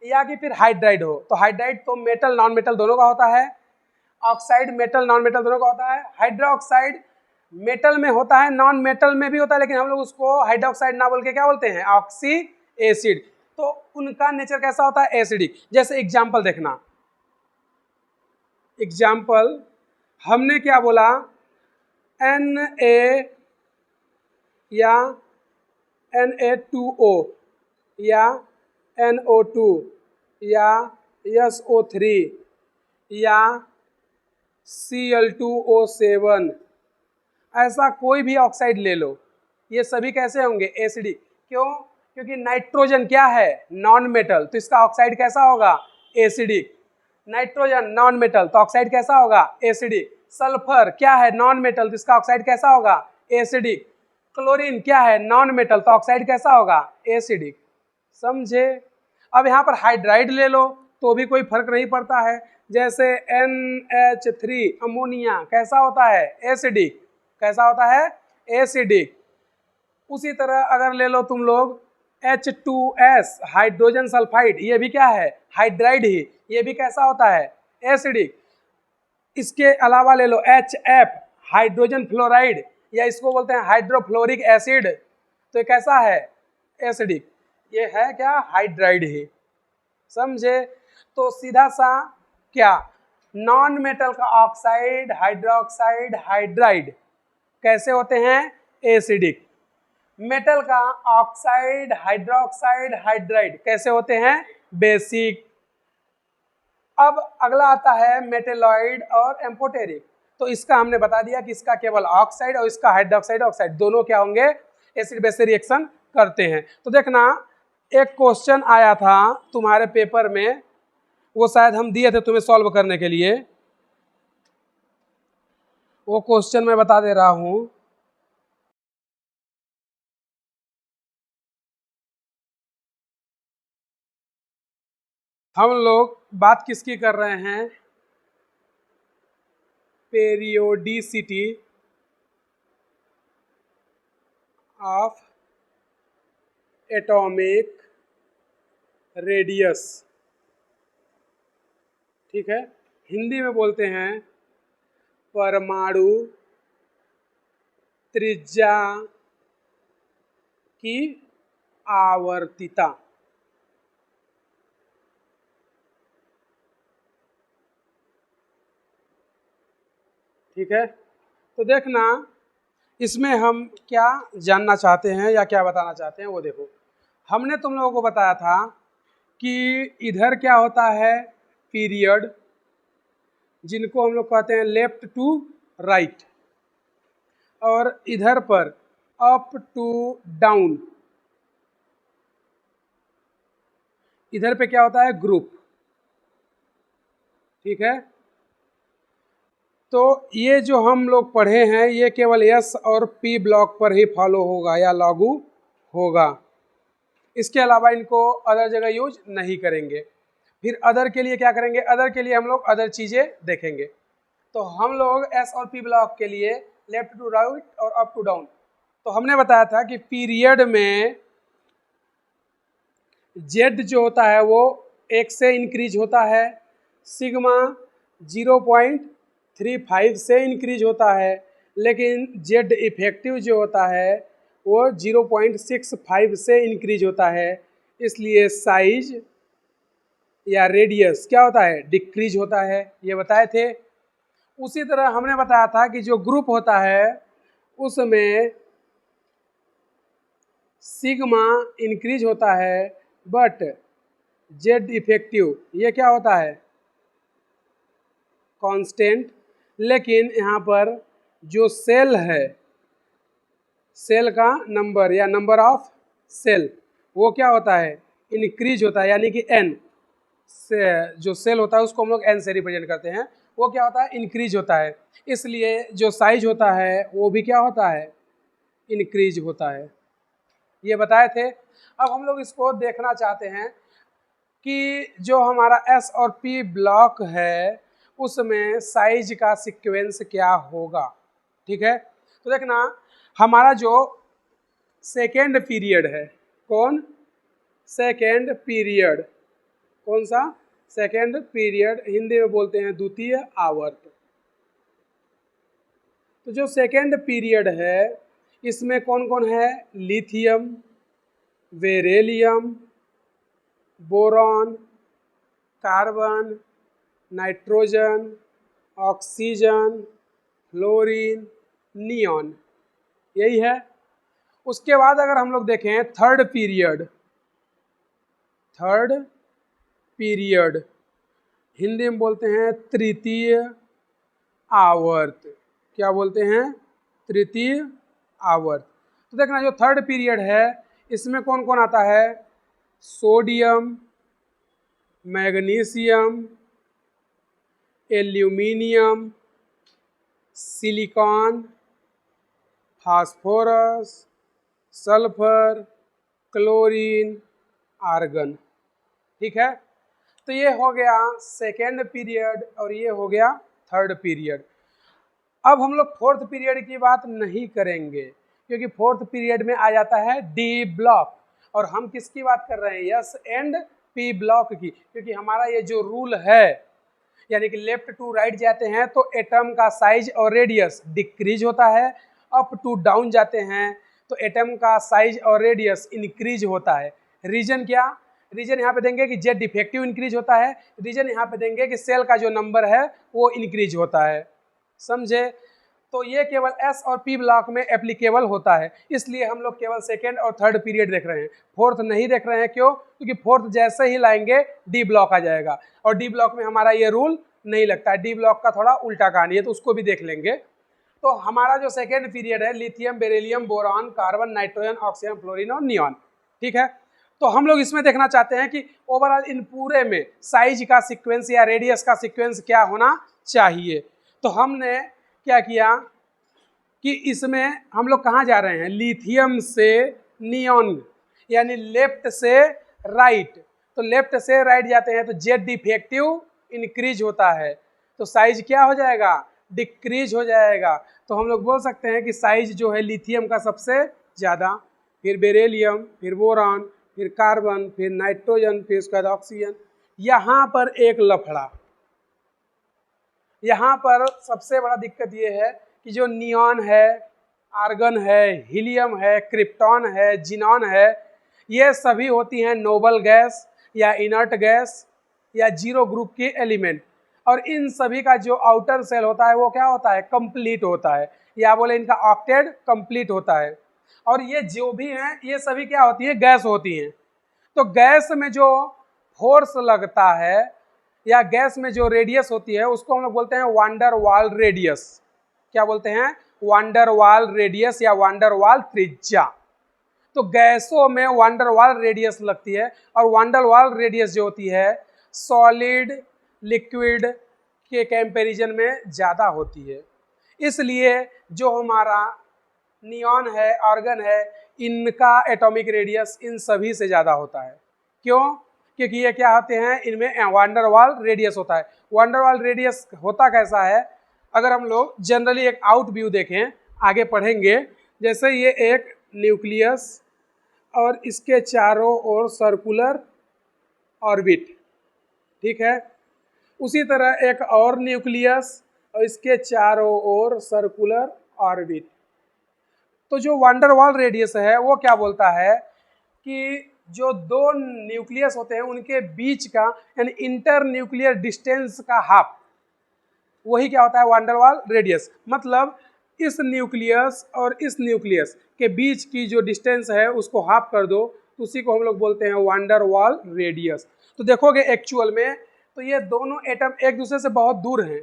या कि फिर हाइड्राइड हो। तो हाइड्राइड तो मेटल नॉन मेटल दोनों का होता है, ऑक्साइड मेटल नॉन मेटल दोनों का होता है। हाइड्रोक्साइड मेटल में होता है, नॉन मेटल में भी होता है, लेकिन हम लोग उसको हाइड्रोक्साइड ना बोल के क्या बोलते हैं, ऑक्सी एसिड। तो उनका नेचर कैसा होता है, एसिडिक। जैसे एग्जाम्पल देखना, एग्जाम्पल हमने क्या बोला, Na या Na2O या NO2 या SO3 या Cl2O7, ऐसा कोई भी ऑक्साइड ले लो, ये सभी कैसे होंगे, एसिडिक। क्यों, क्योंकि नाइट्रोजन क्या है, नॉन मेटल, तो इसका ऑक्साइड कैसा होगा, एसिडिक। नाइट्रोजन नॉन मेटल, तो ऑक्साइड कैसा होगा, एसिडिक। सल्फर क्या है, नॉन मेटल, तो इसका ऑक्साइड कैसा होगा, एसिडिक। क्लोरीन क्या है, नॉन मेटल, तो ऑक्साइड कैसा होगा, एसिडिक। समझे। अब यहाँ पर हाइड्राइड ले लो तो भी कोई फर्क नहीं पड़ता है। जैसे NH3 अमोनिया कैसा होता है, एसिडिक। कैसा होता है, एसिडिक। उसी तरह अगर ले लो तुम लोग H2S हाइड्रोजन सल्फाइड, ये भी क्या है, हाइड्राइड ही, ये भी कैसा होता है, एसिडिक। इसके अलावा ले लो HF हाइड्रोजन फ्लोराइड, या इसको बोलते हैं हाइड्रोफ्लोरिक एसिड, तो ये कैसा है, एसिडिक। ये है क्या, हाइड्राइड ही। समझे। तो सीधा सा क्या, नॉन मेटल का ऑक्साइड, हाइड्रोक्साइड, हाइड्राइड कैसे होते हैं, एसिडिक। मेटल का ऑक्साइड, हाइड्रोक्साइड, हाइड्राइड कैसे होते हैं, बेसिक। अब अगला आता है मेटेलॉइड और एम्फोटेरिक। तो इसका हमने बता दिया कि इसका केवल ऑक्साइड और इसका हाइड्रोक्साइड ऑक्साइड दोनों क्या होंगे, एसिड बेस से रिएक्शन करते हैं। तो देखना, एक क्वेश्चन आया था तुम्हारे पेपर में, वो शायद हम दिए थे तुम्हें सॉल्व करने के लिए। वो क्वेश्चन मैं बता दे रहा हूं। हम लोग बात किसकी कर रहे हैं, पेरियोडिसिटी ऑफ एटॉमिक रेडियस। ठीक है, हिंदी में बोलते हैं परमाणु त्रिज्या की आवर्तिता। ठीक है, तो देखना इसमें हम क्या जानना चाहते हैं या क्या बताना चाहते हैं, वो देखो। हमने तुम लोगों को बताया था कि इधर क्या होता है, पीरियड, जिनको हम लोग कहते हैं लेफ्ट टू राइट, और इधर पर अप टू डाउन, इधर पे क्या होता है, ग्रुप। ठीक है, तो ये जो हम लोग पढ़े हैं ये केवल S और P ब्लॉक पर ही फॉलो होगा या लागू होगा, इसके अलावा इनको अदर जगह यूज नहीं करेंगे। फिर अदर के लिए क्या करेंगे, अदर के लिए हम लोग अदर चीज़ें देखेंगे। तो हम लोग S और P ब्लॉक के लिए लेफ्ट टू राइट और अप टू डाउन, तो हमने बताया था कि पीरियड में Z जो होता है वो 1 से इंक्रीज होता है, सिग्मा 0.35 से इंक्रीज होता है, लेकिन जेड इफेक्टिव जो होता है वो 0.65 से इंक्रीज होता है, इसलिए साइज या रेडियस क्या होता है, डिक्रीज होता है, ये बताए थे। उसी तरह हमने बताया था कि जो ग्रुप होता है उसमें सिग्मा इंक्रीज होता है बट जेड इफेक्टिव ये क्या होता है, कांस्टेंट, लेकिन यहाँ पर जो सेल है, सेल का नंबर या नंबर ऑफ सेल वो क्या होता है, इंक्रीज होता है, यानी कि एन से जो सेल होता है उसको हम लोग एन से रिप्रेजेंट करते हैं, वो क्या होता है, इंक्रीज होता है, इसलिए जो साइज होता है वो भी क्या होता है, इंक्रीज होता है। ये बताए थे। अब हम लोग इसको देखना चाहते हैं कि जो हमारा एस और पी ब्लॉक है उसमें साइज का सीक्वेंस क्या होगा। ठीक है, तो देखना हमारा जो सेकेंड पीरियड है, कौन, सेकेंड पीरियड, कौन सा, सेकेंड पीरियड, हिंदी में बोलते हैं द्वितीय आवर्त। तो जो सेकेंड पीरियड है इसमें कौन कौन है, lithium, beryllium, boron, carbon, nitrogen, oxygen, fluorine, neon, यही है। उसके बाद अगर हम लोग देखें third period, third period Hindi में बोलते हैं तृतीय आवर्त, क्या बोलते हैं, तृतीय आवर्त। तो देखना जो थर्ड पीरियड है इसमें कौन कौन आता है, sodium, magnesium, aluminium, silicon, phosphorus, sulphur, chlorine, argon. ठीक है, तो ये हो गया सेकेंड पीरियड और ये हो गया थर्ड पीरियड। अब हम लोग फोर्थ पीरियड की बात नहीं करेंगे क्योंकि फोर्थ पीरियड में आ जाता है डी ब्लॉक, और हम किसकी बात कर रहे हैं, एस एंड पी ब्लॉक की, क्योंकि हमारा ये जो रूल है यानी कि लेफ्ट टू राइट जाते हैं तो एटम का साइज और रेडियस डिक्रीज होता है, अप टू डाउन जाते हैं तो एटम का साइज और रेडियस इंक्रीज होता है। रीजन क्या, रीजन यहाँ पे देंगे कि जेड डिफेक्टिव इंक्रीज होता है, रीजन यहाँ पे देंगे कि सेल का जो नंबर है वो इंक्रीज होता है, समझे। तो ये केवल एस और पी ब्लॉक में एप्लीकेबल होता है, इसलिए हम लोग केवल सेकेंड और थर्ड पीरियड देख रहे हैं, फोर्थ नहीं देख रहे हैं। क्यों, क्योंकि फोर्थ जैसे ही लाएंगे डी ब्लॉक आ जाएगा और डी ब्लॉक में हमारा ये रूल नहीं लगता है, डी ब्लॉक का थोड़ा उल्टा कहानी है, तो उसको भी देख लेंगे। तो हमारा जो सेकेंड पीरियड है lithium, beryllium, boron, carbon, nitrogen, oxygen, fluorine और नियॉन। ठीक है, तो हम लोग इसमें देखना चाहते हैं कि ओवरऑल इन पूरे में साइज का सीक्वेंस या रेडियस का सीक्वेंस क्या होना चाहिए। तो हमने क्या किया कि इसमें हम लोग कहाँ जा रहे हैं, लिथियम से नियॉन, यानी लेफ्ट से राइट, तो लेफ्ट से राइट जाते हैं तो जेड डिफेक्टिव इंक्रीज होता है, तो साइज क्या हो जाएगा, डिक्रीज हो जाएगा। तो हम लोग बोल सकते हैं कि साइज जो है लिथियम का सबसे ज़्यादा, फिर बेरिलियम, फिर बोरॉन, फिर कार्बन, फिर नाइट्रोजन, फिर उसके बाद ऑक्सीजन। यहाँ पर एक लफड़ा, यहाँ पर सबसे बड़ा दिक्कत ये है कि जो नियॉन है, आर्गन है, हीलियम है, क्रिप्टॉन है, जिनॉन है, ये सभी होती हैं नोबल गैस या इनर्ट गैस या जीरो ग्रुप की एलिमेंट, और इन सभी का जो आउटर सेल होता है वो क्या होता है, कंप्लीट होता है, या बोले इनका ऑक्टेट कंप्लीट होता है। और ये जो भी हैं ये सभी क्या होती है, गैस होती हैं। तो गैस में जो फोर्स लगता है या गैस में जो रेडियस होती है उसको हम लोग बोलते हैं वांडर वाल रेडियस। क्या बोलते हैं, वांडर वाल रेडियस या वांडर वाल त्रिज्या। तो गैसों में वांडर वाल रेडियस लगती है, और वांडर वाल रेडियस जो होती है सॉलिड लिक्विड के कंपैरिजन में ज़्यादा होती है, इसलिए जो हमारा नियॉन है, आर्गन है, इनका एटॉमिक रेडियस इन सभी से ज़्यादा होता है। क्यों, क्योंकि ये क्या होते हैं, इनमें वांडर वाल रेडियस होता है। वांडर वाल रेडियस होता कैसा है, अगर हम लोग जनरली एक आउट व्यू देखें, आगे पढ़ेंगे, जैसे ये एक न्यूक्लियस और इसके चारों ओर सर्कुलर ऑर्बिट, ठीक है। उसी तरह एक और न्यूक्लियस और इसके चारों ओर सर्कुलर ऑर्बिट। तो जो वांडरवाल रेडियस है वो क्या बोलता है कि जो दो न्यूक्लियस होते हैं उनके बीच का यानी इंटर न्यूक्लियर डिस्टेंस का हाफ, वही क्या होता है वांडरवाल रेडियस। मतलब इस न्यूक्लियस और इस न्यूक्लियस के बीच की जो डिस्टेंस है उसको हाफ कर दो, तो उसी को हम लोग बोलते हैं वांडरवाल रेडियस। तो देखोगे एक्चुअल में तो ये दोनों एटम एक दूसरे से बहुत दूर हैं,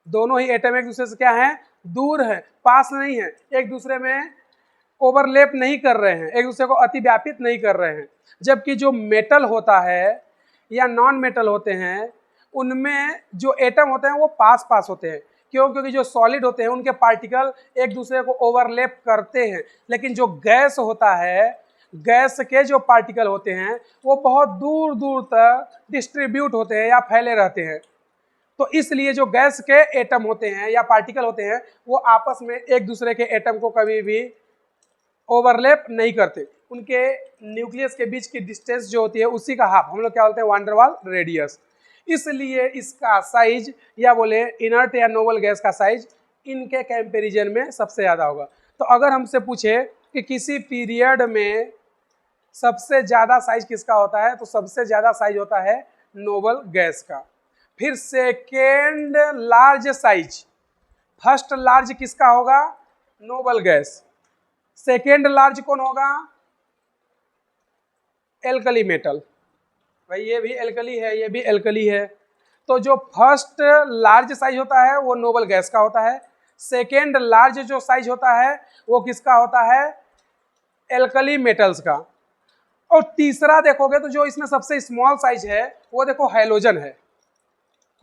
दोनों ही एटम एक दूसरे से क्या है, दूर है, पास नहीं है, एक दूसरे में ओवरलैप नहीं कर रहे हैं, एक दूसरे को अतिव्यापित नहीं कर रहे हैं। जबकि जो मेटल होता है या नॉन मेटल होते हैं उनमें जो एटम होते हैं वो पास पास होते हैं। क्यों? क्योंकि जो सॉलिड होते हैं उनके पार्टिकल एक दूसरे को ओवरलैप करते हैं, लेकिन जो गैस होता है, गैस के जो पार्टिकल होते हैं वो बहुत दूर दूर तक डिस्ट्रीब्यूट होते हैं या फैले रहते हैं। तो इसलिए जो गैस के एटम होते हैं या पार्टिकल होते हैं वो आपस में एक दूसरे के एटम को कभी भी ओवरलैप नहीं करते, उनके न्यूक्लियस के बीच की डिस्टेंस जो होती है उसी का हाफ हम लोग क्या बोलते हैं वांडरवाल रेडियस। इसलिए इसका साइज या बोले इनर्ट या नोबल गैस का साइज इनके कंपैरिजन में सबसे ज़्यादा होगा। तो अगर हमसे पूछे कि किसी पीरियड में सबसे ज़्यादा साइज किसका होता है, तो सबसे ज़्यादा साइज होता है नोबल गैस का। फिर second large size, first large किसका होगा, नोबल गैस। सेकेंड लार्ज कौन होगा, एल्कली मेटल। भाई ये भी एल्कली है, ये भी एल्कली है। तो जो फर्स्ट लार्ज साइज होता है वो नोबल गैस का होता है, सेकेंड लार्ज जो साइज होता है वो किसका होता है, एल्कली मेटल्स का। और तीसरा देखोगे तो जो इसमें सबसे स्मॉल साइज है वो देखो हैलोजन है।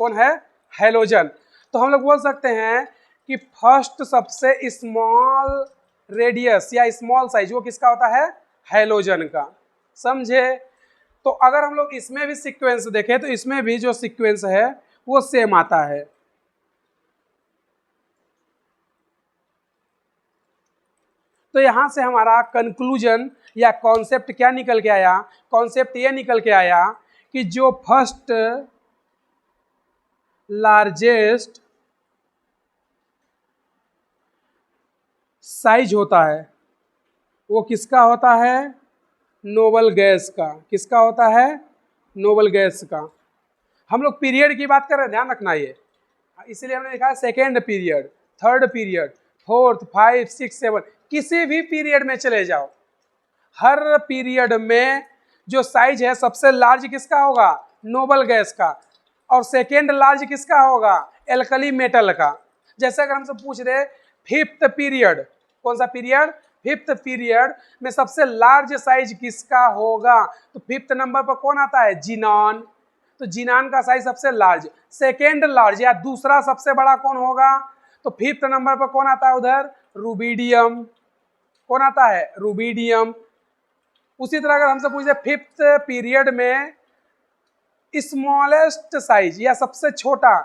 कौन है, हैलोजन। तो हम लोग बोल सकते हैं कि फर्स्ट सबसे स्मॉल रेडियस या स्मॉल साइज वो किसका होता है, हैलोजन का। समझे? तो अगर हम लोग इसमें भी सीक्वेंस देखें तो इसमें भी जो सीक्वेंस है वो सेम आता है। तो यहां से हमारा कंक्लूजन या कॉन्सेप्ट क्या निकल के आया, कॉन्सेप्ट ये निकल के आया कि जो फर्स्ट लार्जेस्ट साइज होता है वो किसका होता है, नोबल गैस का। किसका होता है, नोबल गैस का। हम लोग पीरियड की बात कर रहे हैं, ध्यान रखना ये, इसलिए हमने लिखा है second period, third period, fourth, 5, 6, 7, किसी भी पीरियड में चले जाओ, हर पीरियड में जो साइज है सबसे लार्ज किसका होगा, नोबल गैस का, और सेकेंड लार्ज किसका होगा, एल्कली मेटल का। जैसे अगर हमसे पूछ दे फिफ्थ पीरियड, कौन सा पीरियड, फिफ्थ पीरियड में सबसे लार्ज साइज किसका होगा, तो फिफ्थ नंबर पर कौन आता है, जिनॉन। तो जिनॉन का साइज सबसे लार्ज। सेकेंड लार्ज या दूसरा सबसे बड़ा कौन होगा, तो फिफ्थ नंबर पर कौन आता है उधर, रुबिडियम। कौन आता है, रुबिडियम। उसी तरह अगर हमसे पूछे फिफ्थ पीरियड में स्मॉलेस्ट साइज या सबसे छोटा,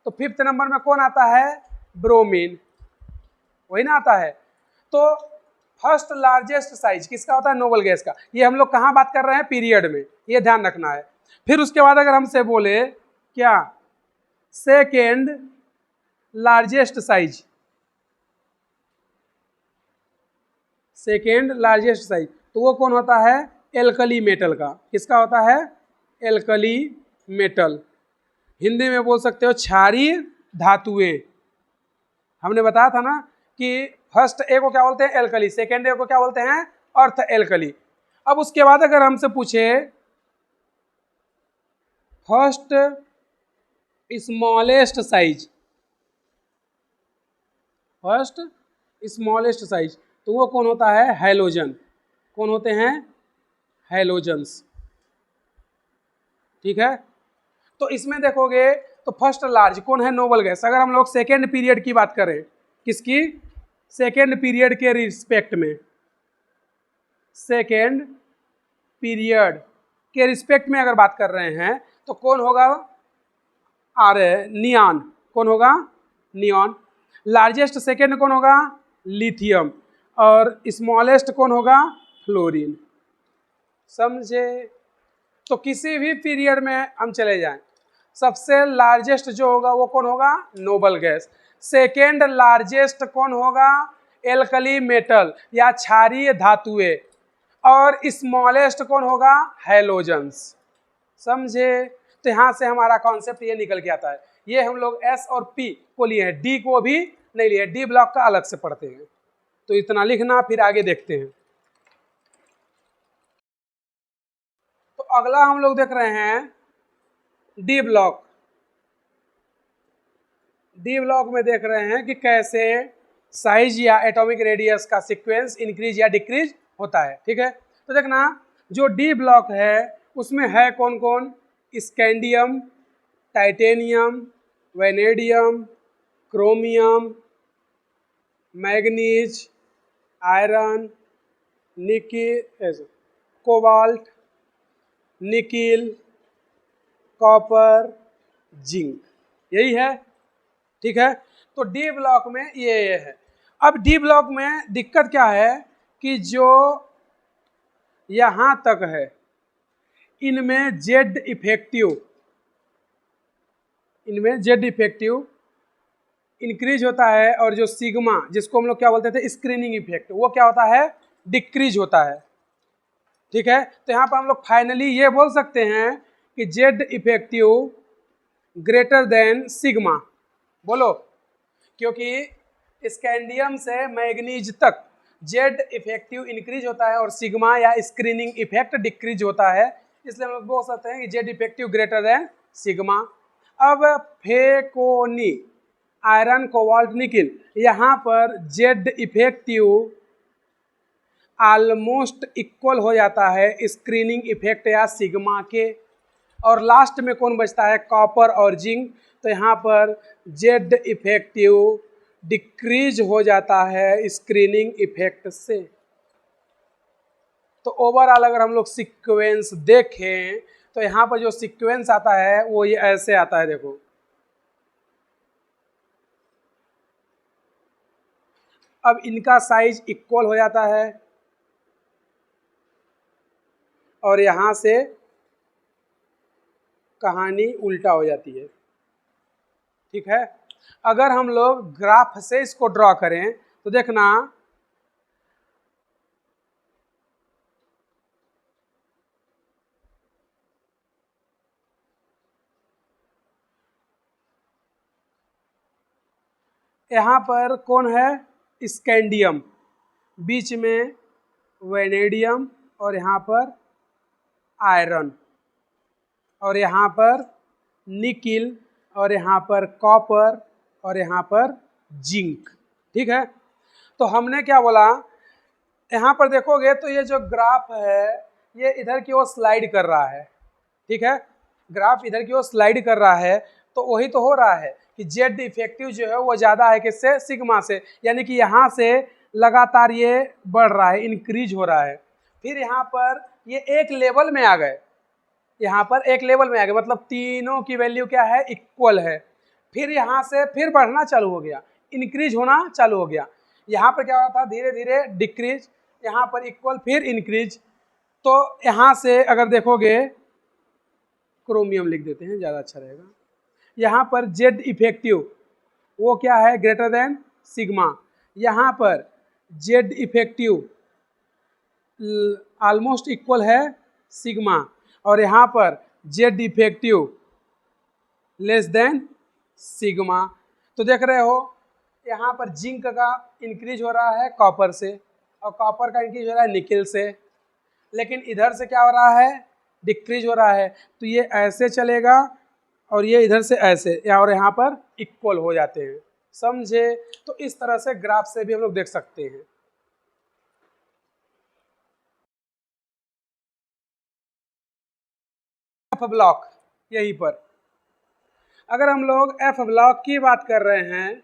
तो फिफ्थ नंबर में कौन आता है, ब्रोमीन, वही ना आता है। तो फर्स्ट लार्जेस्ट साइज किसका होता है, नोबल गैस का। ये हम लोग कहाँ बात कर रहे हैं, पीरियड में, ये ध्यान रखना है। फिर उसके बाद अगर हमसे बोले क्या, second largest size, second largest size, तो वो कौन होता है, एल्कली मेटल का। किसका होता है, एल्कली मेटल। हिंदी में बोल सकते हो क्षारीय धातुएं। हमने बताया था ना कि फर्स्ट ए को क्या बोलते हैं, एल्कली, सेकेंड ए को क्या बोलते हैं, अर्थ एल्कली। अब उसके बाद अगर हमसे पूछे first smallest size, first smallest size, तो वो कौन होता है, हैलोजन। कौन होते हैं, हैलोजन्स। ठीक है। तो इसमें देखोगे तो फर्स्ट लार्ज कौन है, नोबल गैस। अगर हम लोग सेकेंड पीरियड की बात करें, किसकी, सेकेंड पीरियड के रिस्पेक्ट में, सेकेंड पीरियड के रिस्पेक्ट में अगर बात कर रहे हैं तो कौन होगा, नियॉन। कौन होगा, नियॉन। लार्जेस्ट सेकेंड कौन होगा, लिथियम। और स्मॉलेस्ट कौन होगा, फ्लोरीन। समझे? तो किसी भी पीरियड में हम चले जाएं, सबसे लार्जेस्ट जो होगा वो कौन होगा, नोबल गैस। सेकेंड लार्जेस्ट कौन होगा, एल्कली मेटल या क्षारीय धातुएं। और स्मॉलेस्ट कौन होगा, हैलोजेंस। समझे? तो यहाँ से हमारा कॉन्सेप्ट ये निकल के आता है। ये हम लोग एस और पी को लिए हैं, डी को भी नहीं लिए, डी ब्लॉक का अलग से पढ़ते हैं। तो इतना लिखना, फिर आगे देखते हैं। तो अगला हम लोग देख रहे हैं डी ब्लॉक। डी ब्लॉक में देख रहे हैं कि कैसे साइज या एटॉमिक रेडियस का सीक्वेंस इंक्रीज या डिक्रीज होता है। ठीक है, तो देखना जो डी ब्लॉक है उसमें है कौन कौन, scandium, titanium, vanadium, chromium, manganese, iron, nickel, cobalt, nickel, copper, zinc, यही है। ठीक है, तो डी ब्लॉक में ये है। अब डी ब्लॉक में दिक्कत क्या है कि जो यहाँ तक है इनमें जेड इफेक्टिव इंक्रीज होता है, और जो सिग्मा जिसको हम लोग क्या बोलते थे स्क्रीनिंग इफेक्ट, वो क्या होता है, डिक्रीज होता है। ठीक है, तो यहाँ पर हम लोग फाइनली ये बोल सकते हैं कि Z effective greater than sigma. बोलो, क्योंकि स्कैंडियम से मैग्नीज तक जेड इफेक्टिव इंक्रीज होता है और सिग्मा या स्क्रीनिंग इफेक्ट डिक्रीज होता है, इसलिए हम लोग बोल सकते हैं कि Z effective greater than sigma. अब फेकोनी, आयरन, कोबाल्ट, निकिल, यहाँ पर जेड इफेक्टिव ऑलमोस्ट इक्वल हो जाता है स्क्रीनिंग इफेक्ट या सिग्मा के। और लास्ट में कौन बचता है, कॉपर और जिंक, तो यहाँ पर जेड इफेक्टिव डिक्रीज हो जाता है स्क्रीनिंग इफेक्ट से। तो ओवरऑल अगर हम लोग सीक्वेंस देखें तो यहाँ पर जो सीक्वेंस आता है वो ये ऐसे आता है, देखो। अब इनका साइज इक्वल हो जाता है और यहाँ से कहानी उल्टा हो जाती है। ठीक है, अगर हम लोग ग्राफ से इसको ड्रॉ करें तो देखना यहाँ पर कौन है, स्कैंडियम, बीच में वेनेडियम, और यहाँ पर आयरन, और यहाँ पर निकिल, और यहाँ पर कॉपर, और यहाँ पर जिंक। ठीक है, तो हमने क्या बोला, यहाँ पर देखोगे तो ये जो ग्राफ है ये इधर की ओर स्लाइड कर रहा है। ठीक है, ग्राफ इधर की ओर स्लाइड कर रहा है, तो वही तो हो रहा है कि जेड इफेक्टिव जो है वो ज़्यादा है किससे, सिग्मा से, यानी कि यहाँ से लगातार ये बढ़ रहा है, इंक्रीज हो रहा है। फिर यहाँ पर ये एक लेवल में आ गए, यहाँ पर एक लेवल में आ गए, मतलब तीनों की वैल्यू क्या है, इक्वल है। फिर यहाँ से फिर बढ़ना चालू हो गया, इंक्रीज होना चालू हो गया। यहाँ पर क्या हो रहा था, धीरे धीरे डिक्रीज, यहाँ पर इक्वल, फिर इंक्रीज। तो यहाँ से अगर देखोगे, क्रोमियम लिख देते हैं ज़्यादा अच्छा रहेगा, यहाँ पर जेड इफेक्टिव वो क्या है, ग्रेटर देन सिग्मा। यहाँ पर जेड इफेक्टिव ऑलमोस्ट इक्वल है सिग्मा, और यहाँ पर Z effective less than sigma. तो देख रहे हो यहाँ पर जिंक का इंक्रीज हो रहा है कॉपर से, और कॉपर का इंक्रीज हो रहा है निकिल से, लेकिन इधर से क्या हो रहा है, डिक्रीज हो रहा है। तो ये ऐसे चलेगा और ये इधर से ऐसे, और यहाँ पर इक्वल हो जाते हैं। समझे? तो इस तरह से ग्राफ से भी हम लोग देख सकते हैं। एफ ब्लॉक, यहीं पर अगर हम लोग एफ ब्लॉक की बात कर रहे हैं,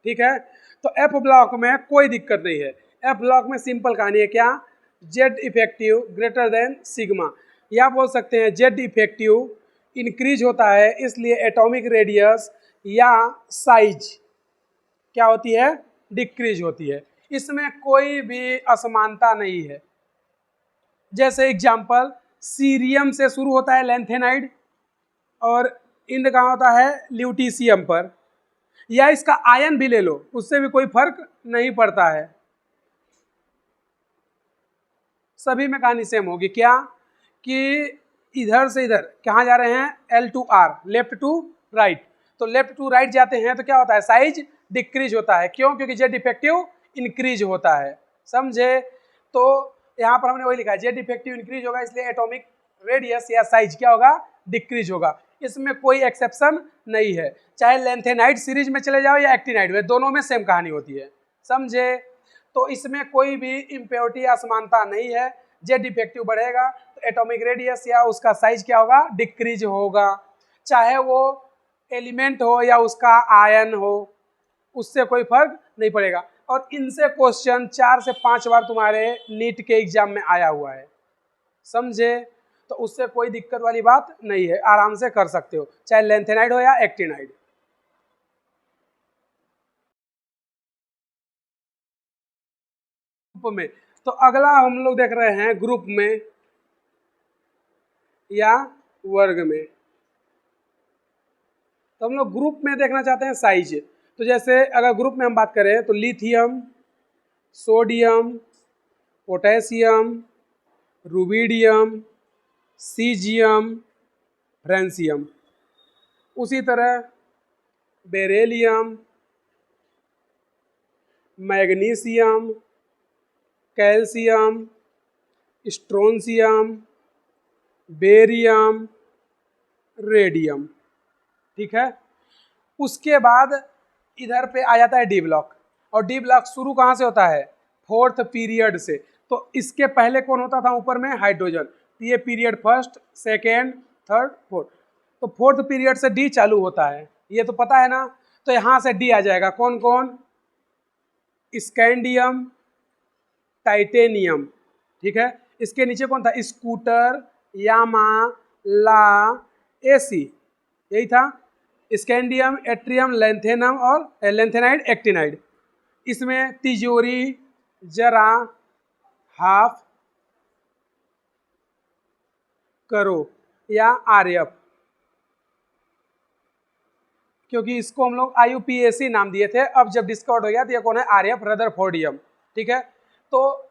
ठीक है, तो एफ ब्लॉक में कोई दिक्कत नहीं है। एफ ब्लॉक में सिंपल कहानी है, क्या, Z effective greater than sigma, या बोल सकते हैं जेड इफेक्टिव इंक्रीज होता है, इसलिए एटॉमिक रेडियस या साइज क्या होती है, डिक्रीज होती है। इसमें कोई भी असमानता नहीं है। जैसे एग्जाम्पल सीरियम से शुरू होता है लैंथेनाइड और इंड कहाँ होता है ल्यूटीशियम पर, या इसका आयन भी ले लो उससे भी कोई फर्क नहीं पड़ता है, सभी में कहानी सेम होगी। क्या कि इधर से इधर कहाँ जा रहे हैं L to R, left to right, तो लेफ्ट टू राइट जाते हैं तो क्या होता है साइज डिक्रीज होता है। क्यों? क्योंकि जेड इफेक्टिव इंक्रीज होता है, समझे। तो यहाँ पर हमने वही लिखा है जेड इफेक्टिव इंक्रीज होगा, इसलिए एटॉमिक रेडियस या साइज क्या होगा डिक्रीज होगा। इसमें कोई एक्सेप्शन नहीं है, चाहे लेंथेनाइड सीरीज में चले जाओ या एक्टिनाइड में, दोनों में सेम कहानी होती है, समझे। तो इसमें कोई भी इम्प्योरिटी असमानता नहीं है। जेड इफेक्टिव बढ़ेगा तो एटॉमिक रेडियस या उसका साइज क्या होगा डिक्रीज होगा, चाहे वो एलिमेंट हो या उसका आयन हो, उससे कोई फर्क नहीं पड़ेगा। और इनसे क्वेश्चन 4 से 5 बार तुम्हारे नीट के एग्जाम में आया हुआ है, समझे। तो उससे कोई दिक्कत वाली बात नहीं है, आराम से कर सकते हो, चाहे लेंथेनाइड हो या एक्टिनाइड। ग्रुप में, तो अगला हम लोग देख रहे हैं ग्रुप में या वर्ग में। तो हम लोग ग्रुप में देखना चाहते हैं साइज। तो जैसे अगर ग्रुप में हम बात करें तो lithium, sodium, potassium, rubidium, caesium, francium, उसी तरह beryllium, magnesium, calcium, strontium, barium, radium, ठीक है। उसके बाद इधर पे आ जाता है डी ब्लॉक, और डी ब्लॉक शुरू कहाँ से होता है 4th पीरियड से। तो इसके पहले कौन होता था ऊपर में हाइड्रोजन, तो ये period 1st, 2nd, 3rd, 4th, तो 4th पीरियड से डी चालू होता है, ये तो पता है ना। तो यहाँ से डी आ जाएगा, कौन कौन, स्कैंडियम, टाइटेनियम, ठीक है। इसके नीचे कौन था स्कूटर, यामा, ला, एसी, यही था। स्कैंडियम, एट्रियम, लेंथेनम और लेंथेनाइड, एक्टिनाइड। इसमें तिजोरी, जरा, हाफ, करो या आरएफ, क्योंकि इसको हम लोग IUPAC नाम दिए थे, अब जब डिस्कवर्ड हो गया तो ये कौन है आरएफ रदरफोर्डियम, ठीक है। तो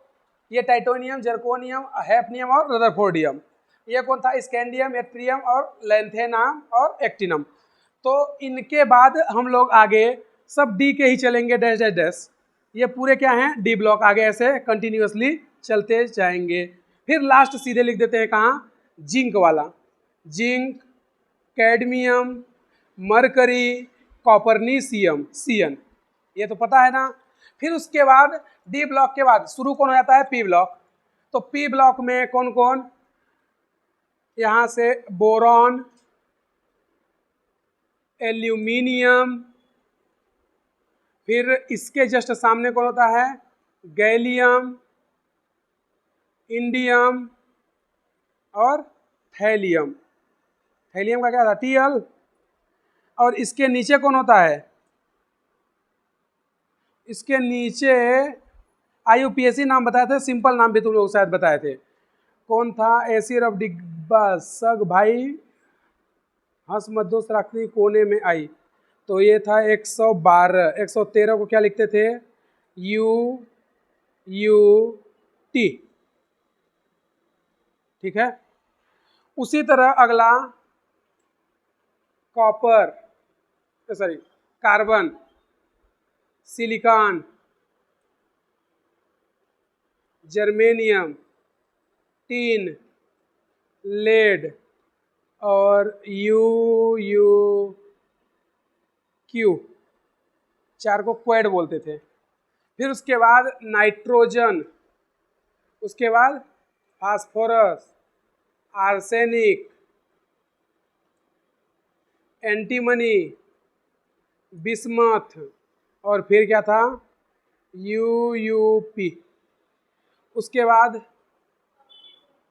ये टाइटोनियम, जर्कोनियम, हैफनियम और रदरफोर्डियम, ये कौन था स्कैंडियम, एट्रियम और लेंथेनम और एक्टिनम। तो इनके बाद हम लोग आगे सब डी के ही चलेंगे, डैश डैश डैश, ये पूरे क्या हैं डी ब्लॉक, आगे ऐसे कंटिन्यूअसली चलते जाएंगे। फिर लास्ट सीधे लिख देते हैं कहाँ जिंक वाला, जिंक, कैडमियम, मरकरी, कॉपरनीशियम, सियन, ये तो पता है ना। फिर उसके बाद डी ब्लॉक के बाद शुरू कौन हो जाता है पी ब्लॉक। तो पी ब्लॉक में कौन कौन, यहाँ से बोरॉन, एल्यूमिनियम, फिर इसके जस्ट सामने कौन होता है गैलियम, इंडियम और थैलियम। थैलियम का क्या था Tl, और इसके नीचे कौन होता है, इसके नीचे IUPAC नाम बताए थे, सिंपल नाम भी तुम लोग शायद बताए थे, कौन था एसिड ऑफ डिब्बा सग भाई, हंस मत दोस्त राखनी कोने में आई, तो ये था 112। 113 को क्या लिखते थे UUT, ठीक है। उसी तरह अगला copper, sorry carbon, silicon, germanium, tin, lead और UUQ, 4 को क्वेड बोलते थे। फिर उसके बाद नाइट्रोजन, उसके बाद फास्फोरस, आर्सेनिक, एंटीमनी, बिस्मथ, और फिर क्या था UUP। उसके बाद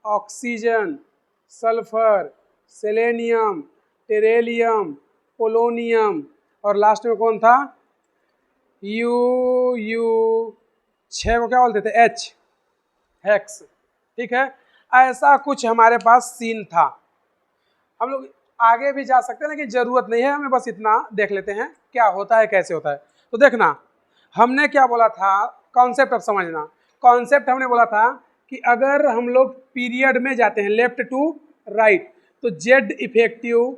ऑक्सीजन, सल्फर, सेलेनियम, टेरेलियम, पोलोनियम, और लास्ट में कौन था UU6 को क्या बोलते थे H, हेक्स, ठीक है। ऐसा कुछ हमारे पास सीन था। हम लोग आगे भी जा सकते हैं लेकिन ज़रूरत नहीं है, हमें बस इतना देख लेते हैं क्या होता है कैसे होता है। तो देखना हमने क्या बोला था, कॉन्सेप्ट अब समझना। कॉन्सेप्ट हमने बोला था कि अगर हम लोग पीरियड में जाते हैं लेफ्ट टू राइट तो जेड इफेक्टिव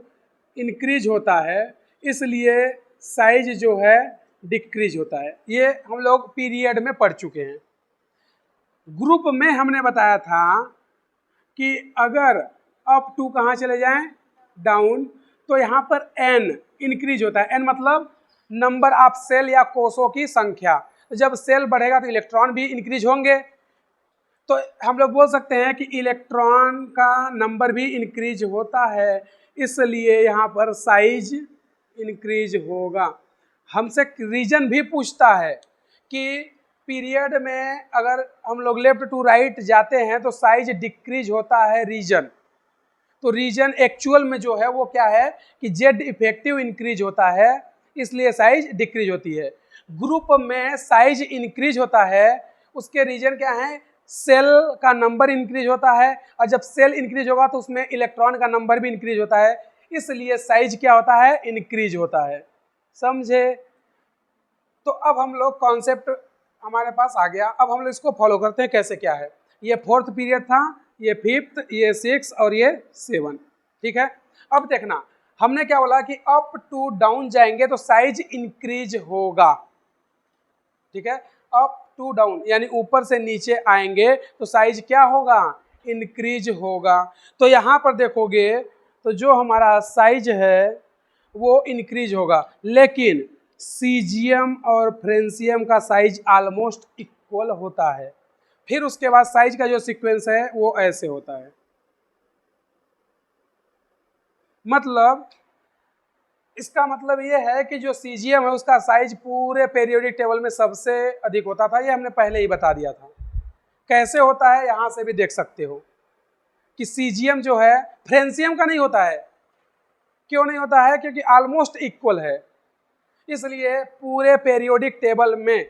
इंक्रीज होता है, इसलिए साइज जो है डिक्रीज होता है। ये हम लोग पीरियड में पढ़ चुके हैं। ग्रुप में हमने बताया था कि अगर अप टू कहाँ चले जाएं, डाउन, तो यहाँ पर n इंक्रीज होता है। n मतलब नंबर ऑफ सेल या कोषों की संख्या। तो जब सेल बढ़ेगा तो इलेक्ट्रॉन भी इंक्रीज होंगे, तो हम लोग बोल सकते हैं कि इलेक्ट्रॉन का नंबर भी इंक्रीज होता है, इसलिए यहाँ पर साइज इंक्रीज होगा। हमसे रीजन भी पूछता है कि पीरियड में अगर हम लोग लेफ्ट टू राइट जाते हैं तो साइज डिक्रीज होता है, रीजन। तो रीजन एक्चुअल में जो है वो क्या है कि जेड इफेक्टिव इंक्रीज होता है, इसलिए साइज डिक्रीज होती है। ग्रुप में साइज इंक्रीज होता है, उसके रीजन क्या है, सेल का नंबर इंक्रीज होता है, और जब सेल इंक्रीज होगा तो उसमें इलेक्ट्रॉन का नंबर भी इंक्रीज होता है, इसलिए साइज क्या होता है, इंक्रीज होता है। समझे? तो अब हम लोग कॉन्सेप्ट हमारे पास आ गया, अब हम लोग इसको फॉलो करते हैं कैसे क्या है। ये फोर्थ पीरियड था, ये फिफ्थ, ये 6 और ये 7। ठीक है, अब देखना हमने क्या बोला कि अप टू डाउन जाएंगे तो साइज इंक्रीज होगा। ठीक है, अप टू डाउन यानी ऊपर से नीचे आएंगे तो साइज क्या होगा, इंक्रीज होगा। तो यहाँ पर देखोगे तो जो हमारा साइज है वो इंक्रीज होगा, लेकिन सीजियम और फ्रेंसियम का साइज ऑलमोस्ट इक्वल होता है। फिर उसके बाद साइज का जो सीक्वेंस है वो ऐसे होता है, मतलब इसका मतलब ये है कि जो सीजियम है उसका साइज पूरे पीरियोडिक टेबल में सबसे अधिक होता था। ये हमने पहले ही बता दिया था। कैसे होता है यहाँ से भी देख सकते हो कि सीजियम जो है फ्रेंसियम का नहीं होता है। क्यों नहीं होता है? क्योंकि ऑलमोस्ट इक्वल है, इसलिए पूरे पीरियोडिक टेबल में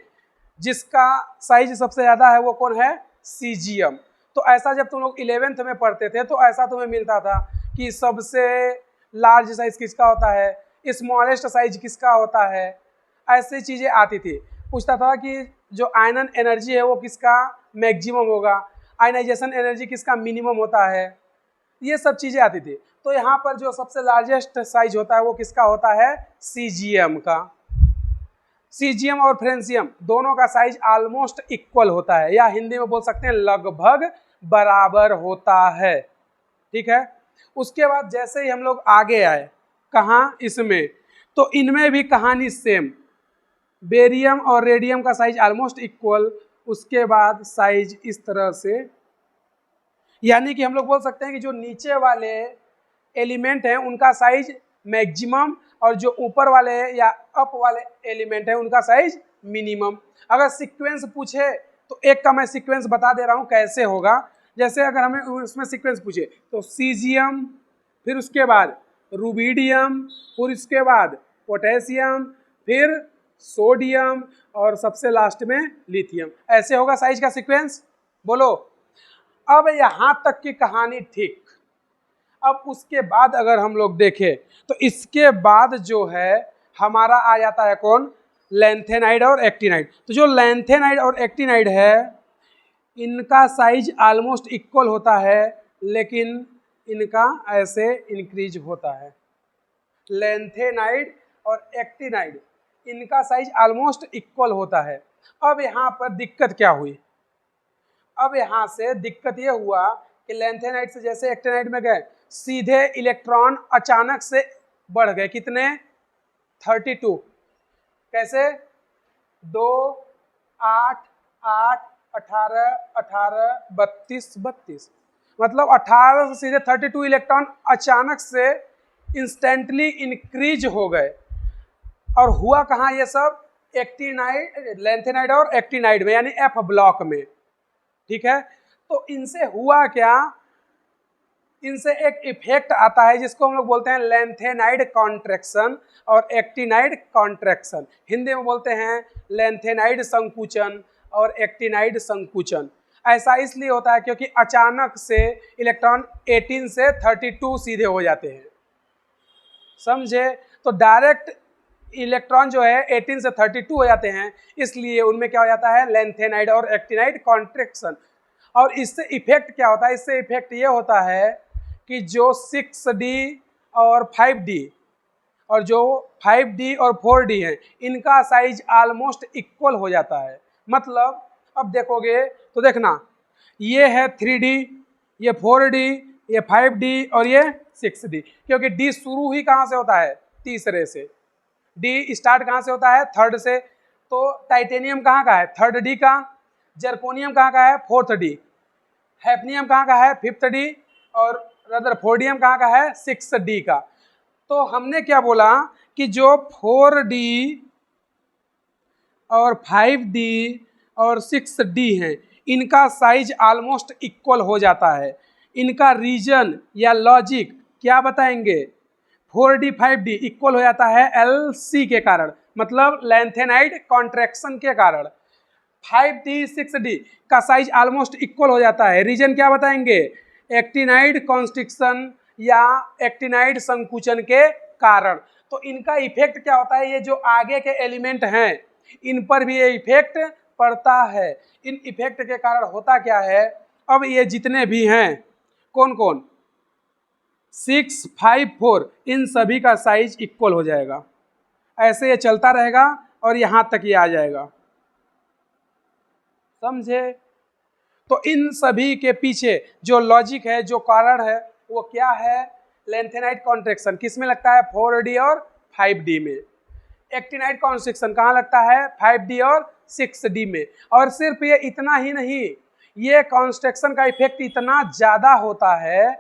जिसका साइज सबसे ज़्यादा है वो कौन है, सीजियम। तो ऐसा जब तुम लोग 11th में पढ़ते थे तो ऐसा तुम्हें मिलता था कि सबसे लार्ज साइज किसका होता है, स्मॉलेस्ट साइज किसका होता है, ऐसी चीज़ें आती थी। पूछता था कि जो आयनन एनर्जी है वो किसका मैक्सिमम होगा, आयनाइजेशन एनर्जी किसका मिनिमम होता है, ये सब चीज़ें आती थी। तो यहाँ पर जो सबसे लार्जेस्ट साइज होता है वो किसका होता है, सीजियम का। सीजियम और फ्रेंसियम दोनों का साइज ऑलमोस्ट इक्वल होता है, या हिंदी में बोल सकते हैं लगभग बराबर होता है। ठीक है, उसके बाद जैसे ही हम लोग आगे आए कहाँ, इसमें, तो इनमें भी कहानी सेम। बेरियम और रेडियम का साइज ऑलमोस्ट इक्वल, उसके बाद साइज इस तरह से, यानी कि हम लोग बोल सकते हैं कि जो नीचे वाले एलिमेंट हैं उनका साइज मैक्सिमम और जो ऊपर वाले या अप वाले एलिमेंट हैं उनका साइज मिनिमम। अगर सीक्वेंस पूछे तो एक का मैं सीक्वेंस बता दे रहा हूँ कैसे होगा। जैसे अगर हमें उसमें सीक्वेंस पूछे तो सीजियम, फिर उसके बाद रुबिडियम, फिर उसके बाद पोटेशियम, फिर सोडियम और सबसे लास्ट में लिथियम, ऐसे होगा साइज का सीक्वेंस। बोलो, अब यहाँ तक की कहानी ठीक। अब उसके बाद अगर हम लोग देखें तो इसके बाद जो है हमारा आ जाता है कौन, लैंथेनाइड और एक्टिनाइड। तो जो लैंथेनाइड और एक्टिनाइड है इनका साइज ऑलमोस्ट इक्वल होता है, लेकिन इनका ऐसे इंक्रीज होता है। लैंथेनाइड और एक्टिनाइड इनका साइज ऑलमोस्ट इक्वल होता है। अब यहाँ पर दिक्कत क्या हुई, अब यहाँ से दिक्कत ये हुआ कि लैंथेनाइड से जैसे एक्टिनाइड में गए सीधे इलेक्ट्रॉन अचानक से बढ़ गए, कितने, 32। कैसे, 2, 8, 8, 18, 18, 32, 32, मतलब 18 से सीधे 32 इलेक्ट्रॉन अचानक से इंस्टेंटली इंक्रीज हो गए। और हुआ कहाँ ये सब, एक्टिनाइड, लैंथेनाइड और एक्टिनाइड में, यानी एफ ब्लॉक में। ठीक है, तो इनसे हुआ क्या, इनसे एक इफेक्ट आता है जिसको हम लोग बोलते हैं लैंथेनाइड कॉन्ट्रैक्शन और एक्टिनाइड कॉन्ट्रैक्शन। हिंदी में बोलते हैं लैंथेनाइड संकुचन और एक्टिनाइड संकुचन। ऐसा इसलिए होता है क्योंकि अचानक से इलेक्ट्रॉन 18 से 32 सीधे हो जाते हैं, समझे। तो डायरेक्ट इलेक्ट्रॉन जो है 18 से 32 हो जाते हैं, इसलिए उनमें क्या हो जाता है, लेंथेनाइड और एक्टिनाइड कॉन्ट्रैक्शन। और इससे इफेक्ट क्या होता है, इससे इफेक्ट ये होता है कि जो 6D और 5D और जो 5D और 4D है, इनका साइज ऑलमोस्ट इक्वल हो जाता है। मतलब अब देखोगे तो देखना, ये है 3D, ये 4D, ये 5D और ये 6D, क्योंकि D शुरू ही कहाँ से होता है, तीसरे से। D स्टार्ट कहाँ से होता है, थर्ड से। तो टाइटेनियम कहाँ का है, 3rd D का। जर्कोनियम कहाँ का है, 4th D। हैफनियम कहाँ का है, 5th D। और रदरफोर्डियम कहाँ का है, 6th D का। तो हमने क्या बोला कि जो 4D और 5D और 6D हैं, इनका साइज ऑलमोस्ट इक्वल हो जाता है। इनका रीजन या लॉजिक क्या बताएंगे, 4D 5D इक्वल हो जाता है LC के कारण, मतलब लेंथेनाइड कॉन्ट्रैक्शन के कारण। 5D 6D का साइज ऑलमोस्ट इक्वल हो जाता है। रीजन क्या बताएंगे, एक्टिनाइड कॉन्स्ट्रिक्शन या एक्टिनाइड संकुचन के कारण। तो इनका इफेक्ट क्या होता है, ये जो आगे के एलिमेंट हैं इन पर भी ये इफेक्ट पड़ता है। इन इफेक्ट के कारण होता क्या है, अब ये जितने भी हैं, कौन कौन, 6, 5, 4, इन सभी का साइज इक्वल हो जाएगा। ऐसे ये चलता रहेगा और यहाँ तक ये आ जाएगा, समझे। तो इन सभी के पीछे जो लॉजिक है, जो कारण है, वो क्या है, लेंथेनाइड कॉन्ट्रैक्शन किस में लगता है, 4D और 5D में। एक्टिनाइड कॉन्स्ट्रिक्शन कहाँ लगता है, 5D और 6D में। और सिर्फ ये इतना ही नहीं, ये कॉन्स्ट्रक्शन का इफेक्ट इतना ज़्यादा होता है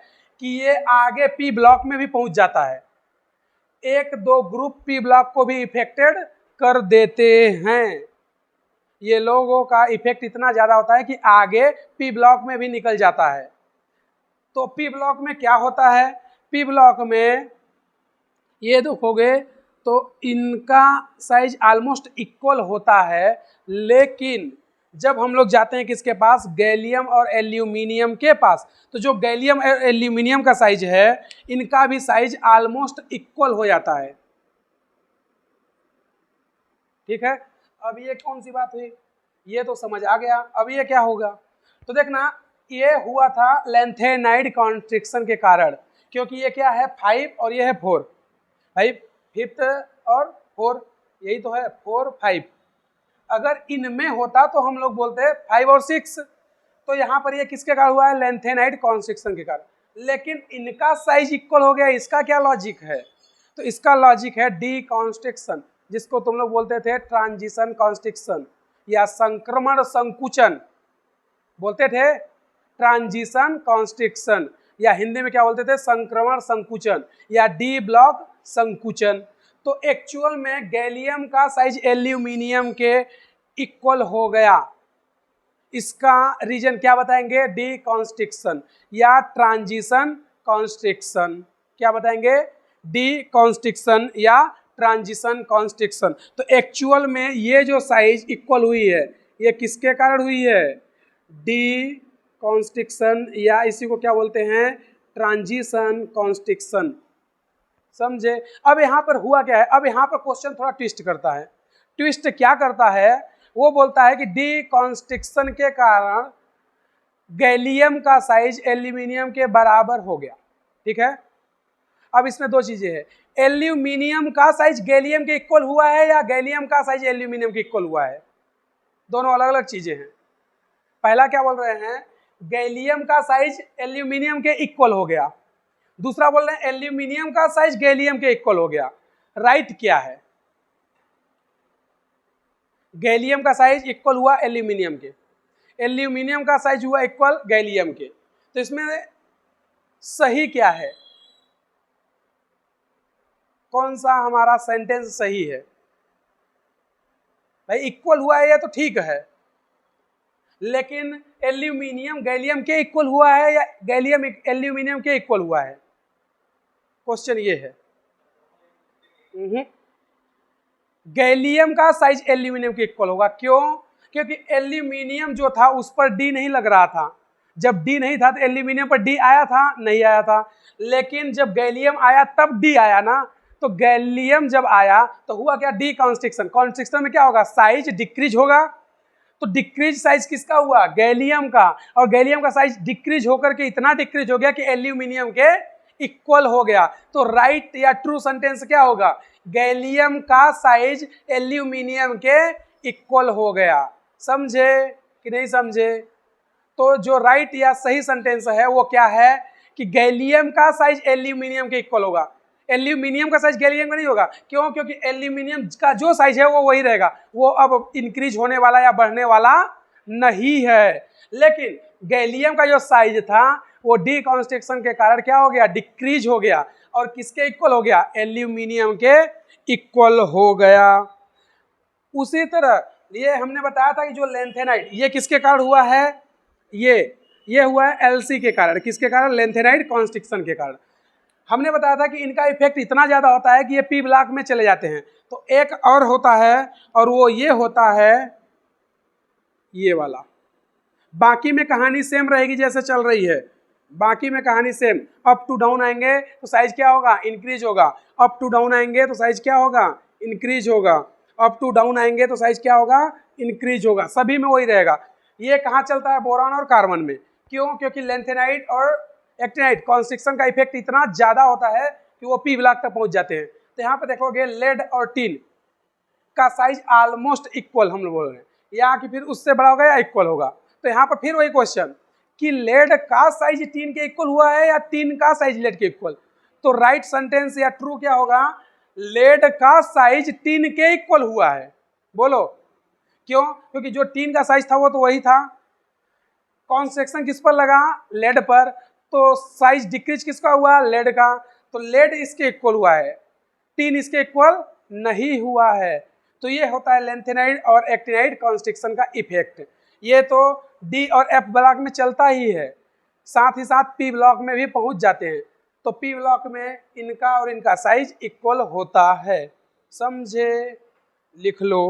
कि ये आगे P ब्लॉक में भी पहुंच जाता है। 1-2 ग्रुप P ब्लॉक को भी इफेक्टेड कर देते हैं। ये लोगों का इफेक्ट इतना ज़्यादा होता है कि आगे P ब्लॉक में भी निकल जाता है। तो P ब्लॉक में क्या होता है, P ब्लॉक में ये देखोगे तो इनका साइज ऑलमोस्ट इक्वल होता है। लेकिन जब हम लोग जाते हैं किसके पास, गैलियम और एल्यूमिनियम के पास, तो जो गैलियम और एल्यूमिनियम का साइज है, इनका भी साइज ऑलमोस्ट इक्वल हो जाता है। ठीक है, अब ये कौन सी बात हुई, ये तो समझ आ गया। अब ये क्या होगा, तो देखना, ये हुआ था लेंथेनाइड कॉन्स्ट्रिक्शन के कारण, क्योंकि ये क्या है, 5 और ये है 4, भाई 5th और 4, यही तो है 4, 5। अगर इनमें होता तो हम लोग बोलते हैं 5 और 6। तो यहाँ पर ये किसके कारण हुआ है, लेंथेनाइड कॉन्स्ट्रिक्शन के कारण। लेकिन इनका साइज इक्वल हो गया, इसका क्या लॉजिक है, तो इसका लॉजिक है डी कॉन्स्ट्रिक्शन, जिसको तुम लोग बोलते थे ट्रांजिशन कॉन्स्ट्रिक्शन या संक्रमण संकुचन बोलते थे, ट्रांजिशन कॉन्स्ट्रिक्शन, या हिंदी में क्या बोलते थे, संक्रमण संकुचन या डी ब्लॉक संकुचन। तो एक्चुअल में गैलियम का साइज एल्यूमिनियम के इक्वल हो गया। इसका रीजन क्या बताएंगे, डी कॉन्स्ट्रिक्शन या ट्रांजिशन कॉन्स्ट्रिक्शन। क्या बताएंगे, डी कॉन्स्ट्रिक्शन या ट्रांजिशन कॉन्स्ट्रिक्शन। तो एक्चुअल में ये जो साइज इक्वल हुई है, ये किसके कारण हुई है, डी कॉन्स्ट्रिक्शन, या इसी को क्या बोलते हैं, ट्रांजिशन कॉन्स्ट्रिक्शन, समझे। अब यहाँ पर हुआ क्या है, अब यहाँ पर क्वेश्चन थोड़ा ट्विस्ट करता है। ट्विस्ट क्या करता है, वो बोलता है कि डी कॉन्स्ट्रिक्शन के कारण गैलियम का साइज एल्यूमिनियम के बराबर हो गया। ठीक है, अब इसमें दो चीजें हैं, एल्यूमिनियम का साइज गैलियम के इक्वल हुआ है या गैलियम का साइज एल्यूमिनियम के इक्वल हुआ है, दोनों अलग अलग चीजें हैं। पहला क्या बोल रहे हैं, गैलियम का साइज एल्यूमिनियम के इक्वल हो गया, दूसरा बोल रहे हैं एल्यूमिनियम का साइज गैलियम के इक्वल हो गया। राइट क्या है, गैलियम का साइज इक्वल हुआ एल्यूमिनियम के, एल्यूमिनियम का साइज हुआ इक्वल गैलियम के। तो इसमें सही क्या है, कौन सा हमारा सेंटेंस सही है, भाई इक्वल हुआ है ये तो ठीक है, लेकिन एल्यूमिनियम गैलियम के इक्वल हुआ है या गैलियम एल्यूमिनियम के इक्वल हुआ है, क्वेश्चन ये है। गैलियम का साइज एल्यूमिनियम के इक्वल होगा, क्यों, क्योंकि एल्यूमिनियम जो था उस पर डी नहीं लग रहा था। जब डी नहीं था तो एल्यूमिनियम पर डी आया था? नहीं आया था। लेकिन जब गैलियम आया तब डी आया ना। तो गैलियम जब आया तो हुआ क्या? D constriction. कॉन्स्ट्रिक्शन में क्या होगा? साइज डिक्रीज होगा। तो डिक्रीज साइज किसका हुआ? गैलियम का। और गैलियम का साइज डिक्रीज होकर के इतना डिक्रीज हो गया कि एल्यूमिनियम के इक्वल हो गया। तो राइट या ट्रू सेंटेंस क्या होगा? गैलियम का साइज एल्यूमिनियम के इक्वल हो गया। समझे कि नहीं समझे? तो जो राइट या सही सेंटेंस है वो क्या है कि गैलियम का साइज एल्यूमिनियम के इक्वल होगा। एल्यूमिनियम का साइज गैलियम का नहीं होगा। क्यों? क्योंकि एल्यूमिनियम का जो साइज है वो वही रहेगा, वो अब इंक्रीज होने वाला या बढ़ने वाला नहीं है। लेकिन गैलियम का जो साइज था वो डी कॉन्स्ट्रिक्शन के कारण क्या हो गया? डिक्रीज हो गया। और किसके इक्वल हो गया? एल्यूमिनियम के इक्वल हो गया। उसी तरह ये हमने बताया था कि जो लेंथेनाइट, ये किसके कारण हुआ है? ये हुआ है एलसी के कारण। किसके कारण? लेंथेनाइट कॉन्स्ट्रिक्शन के कारण। हमने बताया था कि इनका इफेक्ट इतना ज़्यादा होता है कि ये पी ब्लॉक में चले जाते हैं। तो एक और होता है और वो ये होता है ये वाला। बाकी में कहानी सेम रहेगी जैसे चल रही है। बाकी में कहानी सेम। अप टू डाउन आएंगे तो साइज क्या होगा? इंक्रीज होगा। अप टू डाउन आएंगे तो साइज क्या होगा? इंक्रीज होगा। अप टू डाउन आएंगे तो साइज क्या होगा? इंक्रीज होगा। सभी में वही रहेगा। ये कहाँ चलता है? बोरॉन और कार्बन में। क्यों? क्योंकि लेंथेनाइट और एक्टिनाइट कॉन्स्ट्रिक्शन का इफेक्ट इतना ज़्यादा होता है कि वो पी ब्लॉक तक पहुँच जाते हैं। तो यहाँ पे देखोगे लेड और टिन का साइज ऑलमोस्ट इक्वल हम लोग बोल रहे हैं, या कि फिर उससे बड़ा होगा या इक्वल होगा। तो यहाँ पर फिर वही क्वेश्चन कि लेड का साइज टिन के इक्वल हुआ है या टिन का साइज लेड के इक्वल? तो राइट सेंटेंस या ट्रू क्या होगा? लेड का साइज टिन के इक्वल हुआ है। बोलो क्यों? क्योंकि जो टिन का साइज था वो तो वही था। कॉन्स्ट्रिक्शन किस पर लगा? लेड पर। तो साइज डिक्रीज किसका हुआ? लेड का। तो लेड इसके इक्वल हुआ है, टिन इसके इक्वल नहीं हुआ है। तो ये होता है लेंथेनाइट और एक्टिनाइट कॉन्स्ट्रिक्शन का इफेक्ट। ये तो डी और एफ ब्लॉक में चलता ही है, साथ ही साथ पी ब्लॉक में भी पहुंच जाते हैं। तो पी ब्लॉक में इनका और इनका साइज इक्वल होता है। समझे? लिख लो।